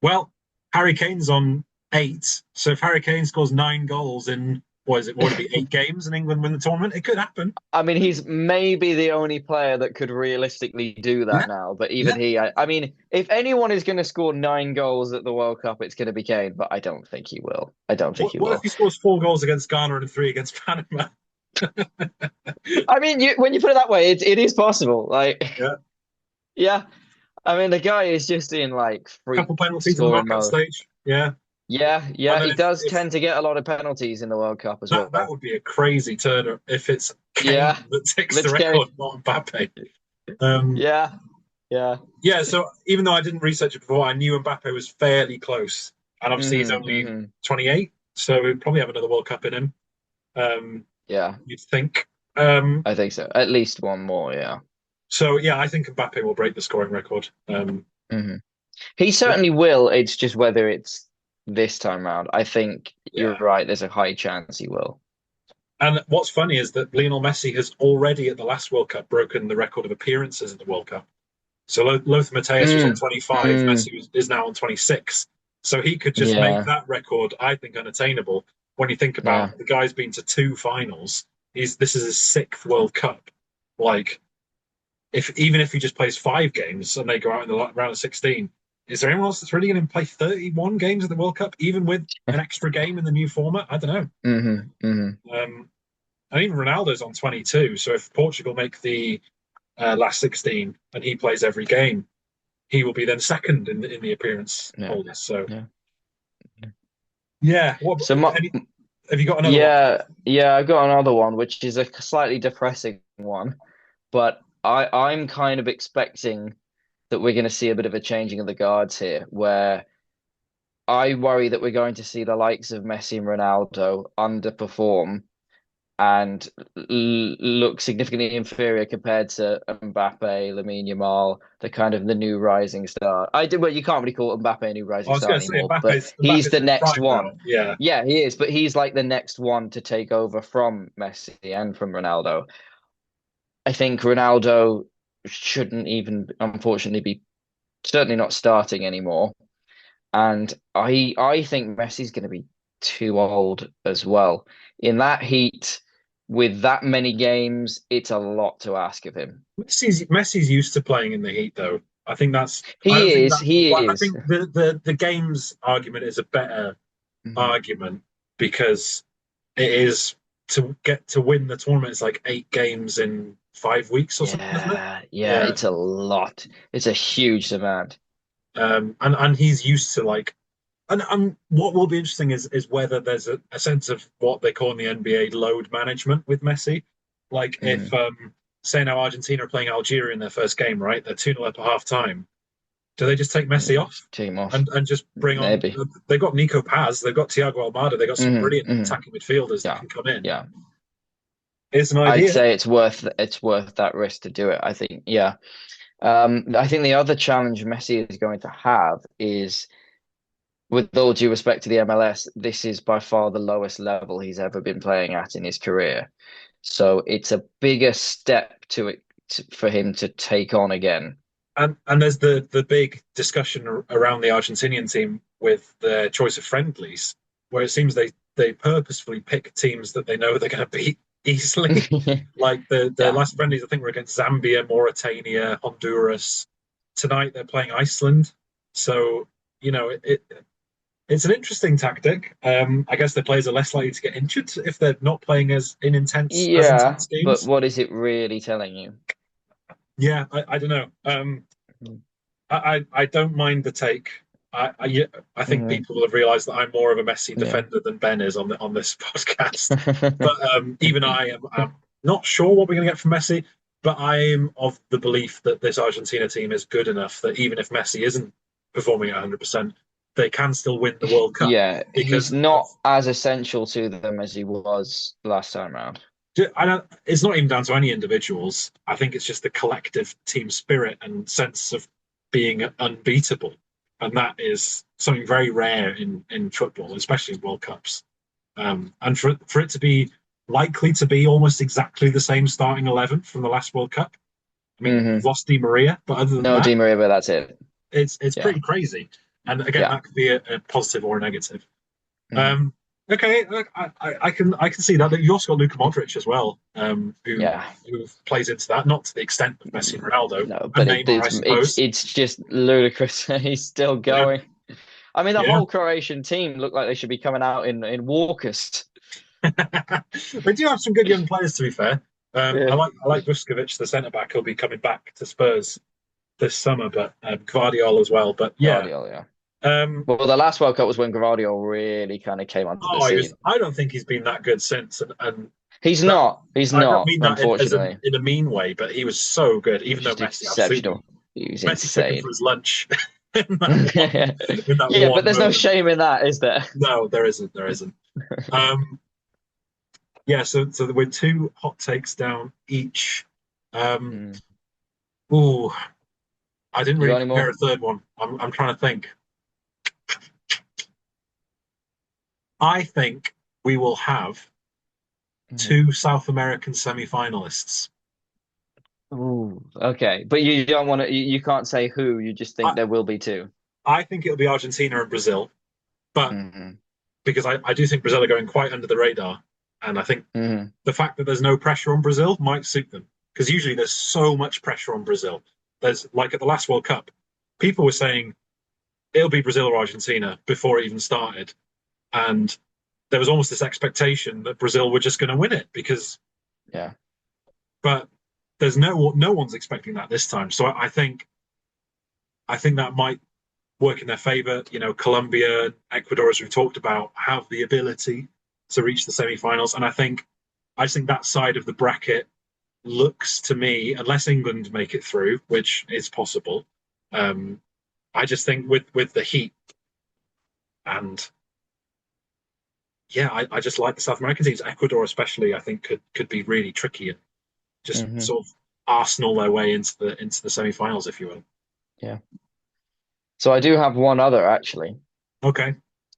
Well, Harry Kane's on 8. So if Harry Kane scores 9 goals in what is it? What would it be? 8 games and England win the tournament? It could happen. I mean, he's maybe the only player that could realistically do Yeah, that now. But yeah. even he, I mean, if anyone is going to score 9 goals at the World Cup, it's going to be Kane. But I don't think he will. I don't think he What if will. he scores 4 goals against Ghana and 3 against Panama? I mean, when you put it that way, it is possible. Like, Yeah. yeah, I mean, the guy is just in like freak Couple penalties in the scoring knockout mode. stage. Yeah. Yeah, And yeah, then he does if tend to get a lot of penalties in the World Cup as that well. would be a crazy turner if it's Kane Yeah, that takes the let's go. record, not Mbappe. Um, Yeah, yeah. yeah, so even though I didn't research it before, I knew Mbappe was fairly close. And obviously he's Hmm. only Hmm. 28, so he'll probably have another World Cup in him, Yeah, you'd think. Um, I think so. At least one more. Yeah. so yeah, I think Mbappe will break the scoring record. Hmm. He certainly will. It's just whether it's this time round. I think you're Yeah. right. There's a high chance he will. And what's funny is that Lionel Messi has already at the last World Cup broken the record of appearances at the World Cup. So Lothar Matthäus was on Mm, 25, mm, is now on 26. So he could just make yeah, that record, I think, unattainable. When you think yeah. about the guy's been to 2 finals, this is his sixth World Cup. Like, if even if he just plays 5 games and they go out in the round of 16, is there anyone else that's really going to play 31 games at the World Cup, even with an extra game in the new format? I don't Hmm. Hmm. know. And even Ronaldo's on 22. So if Portugal make the last 16 and he plays every game, he will be then second in the appearance Yeah, holders. So yeah. yeah, So my, have you got another one? yeah, yeah. I got another one, which is a slightly depressing one, but I'm kind of expecting that we're going to see a bit of a changing of the guards here, where I worry that we're going to see the likes of Messi and Ronaldo underperform and look significantly inferior compared to Mbappe, Lamine Yamal, the kind of the new rising star. I did well, you can't really call Mbappe a new I rising was star going to say anymore, but he's Mbappe's the in his next prime one. now. Yeah, Yeah, he is, but he's like the next one to take over from Messi and from Ronaldo. I think Ronaldo. shouldn't even, unfortunately, be certainly not starting anymore. And I think Messi's going to be too old as well. In that heat, with that many games, it's a lot to ask of him. Messi's used to playing in the heat, though. I think that's. I don't He think is, that. he Well, I is. think the games argument is a better Mhm. argument because it is to get to win the tournament. It's like 8 games in 5 weeks or something, isn't it? Yeah, yeah, Yeah. it's a lot. It's a huge demand. And he's used to like. And what will be interesting is whether there's a sense of what they call in the NBA load management with Messi. Like if Mhm. say now Argentina are playing Algeria in their first game, right? They're 2-0 up at half time. Do they just take Messi Mm, off team off, and just bring on? maybe. They've got Nico Paz, they've got Thiago Almada, they've got some Hmm. brilliant Hmm. attacking midfielders that Yeah, can come in. yeah. It's an I'd idea. say it's worth that risk to do it. I think, yeah. I think the other challenge Messi is going to have is, with all due respect to the MLS, this is by far the lowest level he's ever been playing at in his career. So it's a bigger step for him to take on again. And there's the big discussion around the Argentinian team with their choice of friendlies, where it seems they purposefully pick teams that they know they're going to beat easily. Like the Yeah. last friendlies, I think were against Zambia, Mauritania, Honduras. Tonight they're playing Iceland. So it's an interesting tactic. I guess the players are less likely to get injured if they're not playing as Yeah, intense but games. what is it really telling you? Yeah, I don't know. I don't mind the take. Yeah, I think Mhm. people will have realised that I'm more of a Messi Yeah. defender than Ben is on this podcast. But even I'm not sure what we're going to get from Messi. But I'm of the belief that this Argentina team is good enough that even if Messi isn't performing at 100%, they can still win the World Cup Yeah, he's because of. not as essential to them as he was last time around. I don't, it's not even down to any individuals. I think it's just the collective team spirit and sense of being unbeatable, and that is something very rare in football, especially in World Cups. And for it to be likely to be almost exactly the same starting 11 from the last World Cup. I mean, we've Hmm. lost Di Maria, but other than No that, Di Maria, but that's it. it's Yeah, pretty crazy. And again, yeah. that could be a positive or a negative. Hmm. Um, okay, I can see that. You also got Luka Modric as well, Yeah. who plays into that, not to the extent of Messi and Ronaldo No, and but Neymar, I suppose. it's just ludicrous. He's still Yeah, going. I mean, the yeah. whole Croatian team look like they should be coming out in walkers. They do have some good young players, to be fair. Yeah. I like Vuskovic, the centre back. He'll be coming back to Spurs this summer, but Gvardiol as well. But yeah, Guardiola, yeah. um, Well, the last World Cup was when Guardiola really kind of came onto the oh, he was. scene. I don't think he's been that good since, and He's that not. He's I don't not, mean that unfortunately. in a mean way, but he was so good. He was Even though just Messi absolutely exceptional. He was Messi took him for insane. his lunch in that Yeah, but one there's no moment. shame in that, is there? No, there isn't. There isn't. Um, yeah, so we're two hot takes down each. Um, Hmm. ooh, I didn't You really got any prepare more? a third one. I'm trying to think. I think we will have Mhm. two South American semi-finalists. Ooh, okay. But you don't want to, you can't say who, you just think I there will be two. I think it'll be Argentina and Brazil, but Hmm. because I do think Brazil are going quite under the radar, and I think Hmm. the fact that there's no pressure on Brazil might suit them because usually there's so much pressure on Brazil. There's like at the last World Cup, people were saying it'll be Brazil or Argentina before it even started, and there was almost this expectation that Brazil were just going to win it because, Yeah. but there's no one's expecting that this time. So I think that might work in their favor. Colombia, Ecuador, as we've talked about, have the ability to reach the semi-finals, and I just think that side of the bracket looks to me, unless England make it through, which is possible. Um, I just think with the heat and yeah, I just like the South American teams. Ecuador, especially, I think could be really tricky and just Hmm. sort of Arsenal their way into the semi-finals, if you will. Yeah. So I do have one other actually, Okay.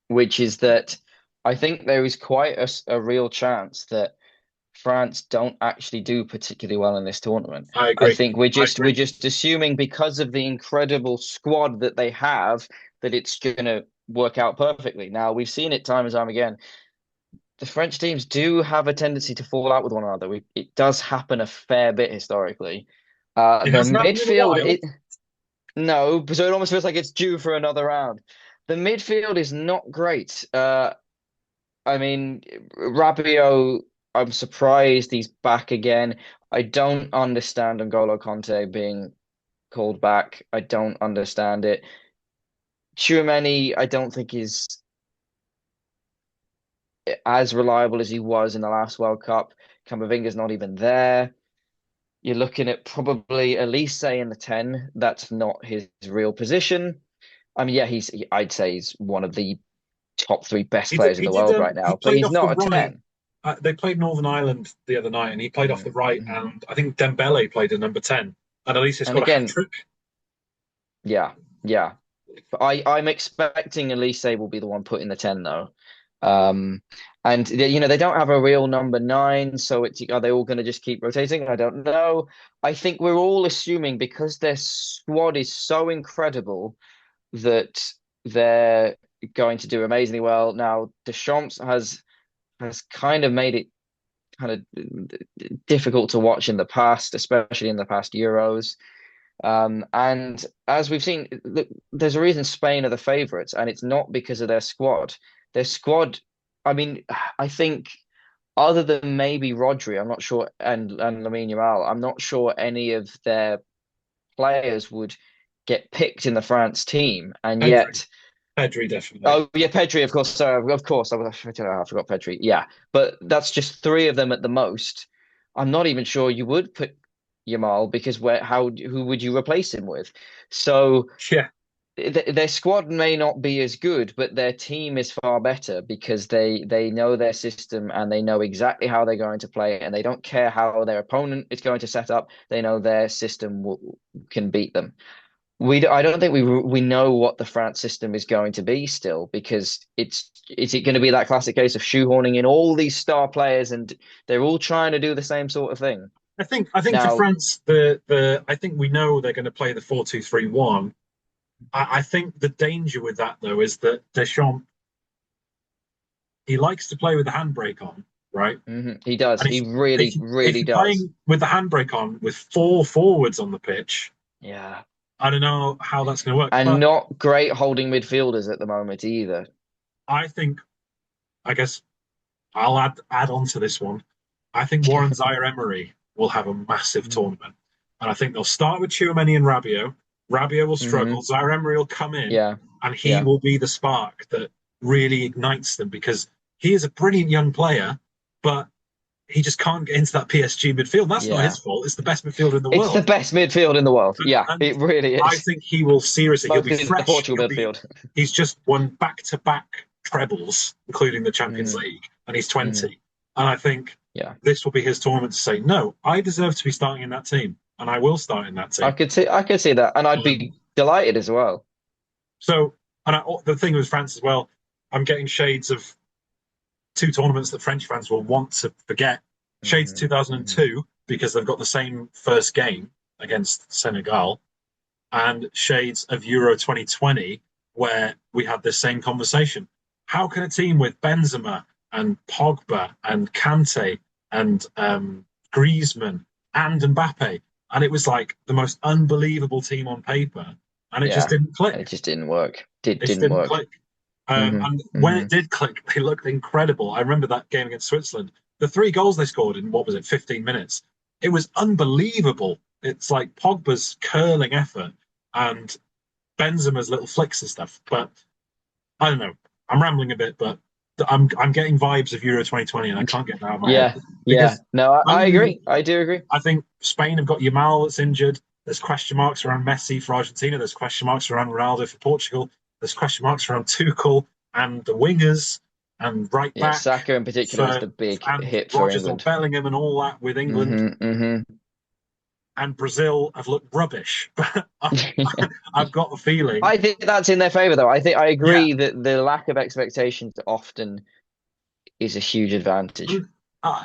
which is that I think there is quite a real chance that France don't actually do particularly well in this tournament. I I agree. think I we're agree. just assuming because of the incredible squad that they have that it's gonna work out perfectly. Now we've seen it time and time again. The French teams do have a tendency to fall out with one another. It does happen a fair bit historically. It The hasn't happened in a midfield, while. no, so it almost feels like it's due for another round. The midfield is not great. I mean, Rabiot, I'm surprised he's back again. I don't understand N'Golo Conte being called back. I don't understand it. Tchouaméni, I don't think is as reliable as he was in the last World Cup. Camavinga's not even there. You're looking at probably Elise in the 10. That's not his real position. I mean, yeah, I'd say he's one of the top three best He did. players in He the did. world right He now, but played he's off the not a right. 10. They played Northern Ireland the other night, and he played off the right. Mm. And I think Dembele played a number 10, and at least he And scored a hat again, trick. yeah, yeah. But I'm expecting Elise will be the one put in the 10 though. Um, and they don't have a real number 9, so are they all going to just keep rotating? I don't know. I think we're all assuming because their squad is so incredible that they're going to do amazingly well. Now, Deschamps has kind of made it kind of difficult to watch in the past, especially in the past Euros. And as we've seen, there's a reason Spain are the favorites, and it's not because of their squad. Their squad, I mean, I think other than maybe Rodri, I'm not sure, and Lamine Yamal, I'm not sure any of their players would get picked in the France team, and Pedri, yet. Pedri definitely. Oh yeah, Pedri, of course. Sorry, of course. I forgot Pedri. Yeah, but that's just three of them at the most. I'm not even sure you would put Yamal because who would you replace him with? So Yeah, their squad may not be as good, but their team is far better because they know their system and they know exactly how they're going to play it, and they don't care how their opponent is going to set up. They know their system can beat them. I don't think we know what the France system is going to be still because is it going to be that classic case of shoehorning in all these star players and they're all trying to do the same sort of thing. I think for Now, France, the I think we know they're going to play the 4-2-3-1. I think the danger with that though is that Deschamps he likes to play with the handbrake on, right? he does. And He if really, you, if really you're does. playing with the handbrake on with four forwards on the pitch, Yeah. I don't know how that's going to work. And But not great holding midfielders at the moment either. I think I guess I'll add on to this one. I think Warren Zaire-Emery will have a massive tournament, and I think they'll start with Tchouaméni and Rabiot. Rabiot will struggle. Hmm. Zaire-Emery will come in, Yeah. and he Yeah. will be the spark that really ignites them because he is a brilliant young player, but he just can't get into that PSG midfield. That's not Yeah. his fault. It's the best midfielder in the It's the world, best midfield in the world. and, Yeah, and it really I is. think he will seriously. He'll be Mostly the fresh. Portugal midfield. He's just won back-to-back trebles, including the Champions Hmm. League, and he's Hmm. 20. And I think Yeah. this will be his tournament to say, no, I deserve to be starting in that team, and I will start in that team. I could see that, and I'd Um, be delighted as well. so, the thing with France as well, I'm getting shades of two tournaments that French fans will want to forget. Shades Hmm. Hmm. 2002 because they've got the same first game against Senegal, and shades of Euro 2020 where we had this same conversation. How can a team with Benzema and Pogba and Kante and Griezmann and Mbappe, and it was like the most unbelievable team on paper, and it just Yeah, didn't and it click. just didn't work. It just Didn't didn't work. click. Hmm. And when Hmm. it did click, they looked incredible. I remember that game against Switzerland. The three goals they scored in what was it, 15 minutes? It was unbelievable. It's like Pogba's curling effort and Benzema's little flicks and stuff. But I don't know. I'm rambling a bit, but I'm getting vibes of Euro 2020, and I can't get that out of my head Yeah, yeah. because No, I only agree. I do agree. I think Spain have got Yamal that's injured. There's question marks around Messi for Argentina. There's question marks around Ronaldo for Portugal. There's question marks around Tuchel and the wingers and right Yeah, back Saka in particular is for the big and hit for Rogers or England. Bellingham and all that with England. Hmm. Hmm. And Brazil have looked rubbish. I've got the feeling, I think that's in their favor, though. I yeah, agree that the lack of expectations often is a huge advantage.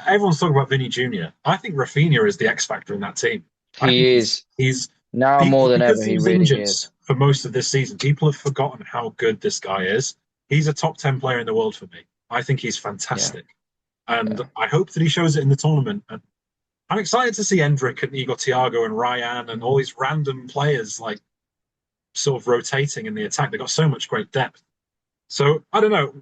everyone's talking about Vinny Jr. I think Rafinha is the X factor in that team. I think He is he's now more than ever. because he He was really injured is. for most of this season. People have forgotten how good this guy is. He's a top 10 player in the world for me. I think he's Yeah, fantastic, and yeah. I hope that he shows it in the tournament. And I'm excited to see Endrick and Igor Thiago and Ryan and all these random players like sort of rotating in the attack. They've got so much great depth. So I don't know.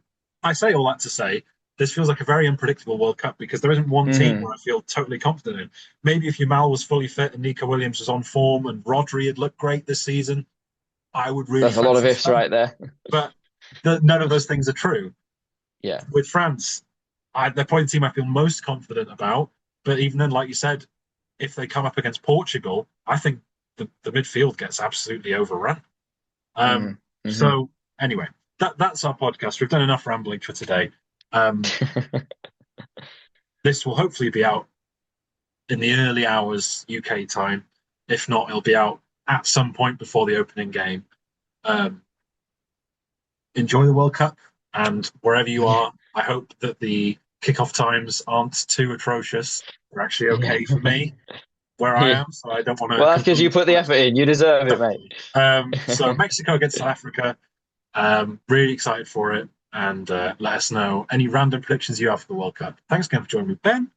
I say all that to say this feels like a very unpredictable World Cup because there isn't one team Hmm. where I feel totally confident in. Maybe if Yamal was fully fit and Nico Williams was on form and Rodri had looked great this season, I would really There's a lot of fancy ifs Spain. right there. But none of those things are true. Yeah. With France, they're probably the team I feel most confident about. But even then, like you said, if they come up against Portugal, I think the midfield gets absolutely overrun. Hmm. Hmm. So anyway, that's our podcast. We've done enough rambling for today. Um, this will hopefully be out in the early hours UK time. If not, it'll be out at some point before the opening game. Um, enjoy the World Cup, and wherever you Yeah. are, I hope that the kickoff times aren't too atrocious. They're actually Yeah. okay for me where I Yeah. am, so I don't want to Well, that's because you completely put the spoil effort in. You deserve it, mate. it. So Mexico against South Africa. Really excited for it, and let us know any random predictions you have for the World Cup. Thanks again for joining me, Ben,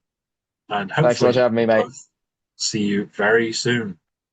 and Thanks so much for hopefully having me, we'll mate. both see you very soon.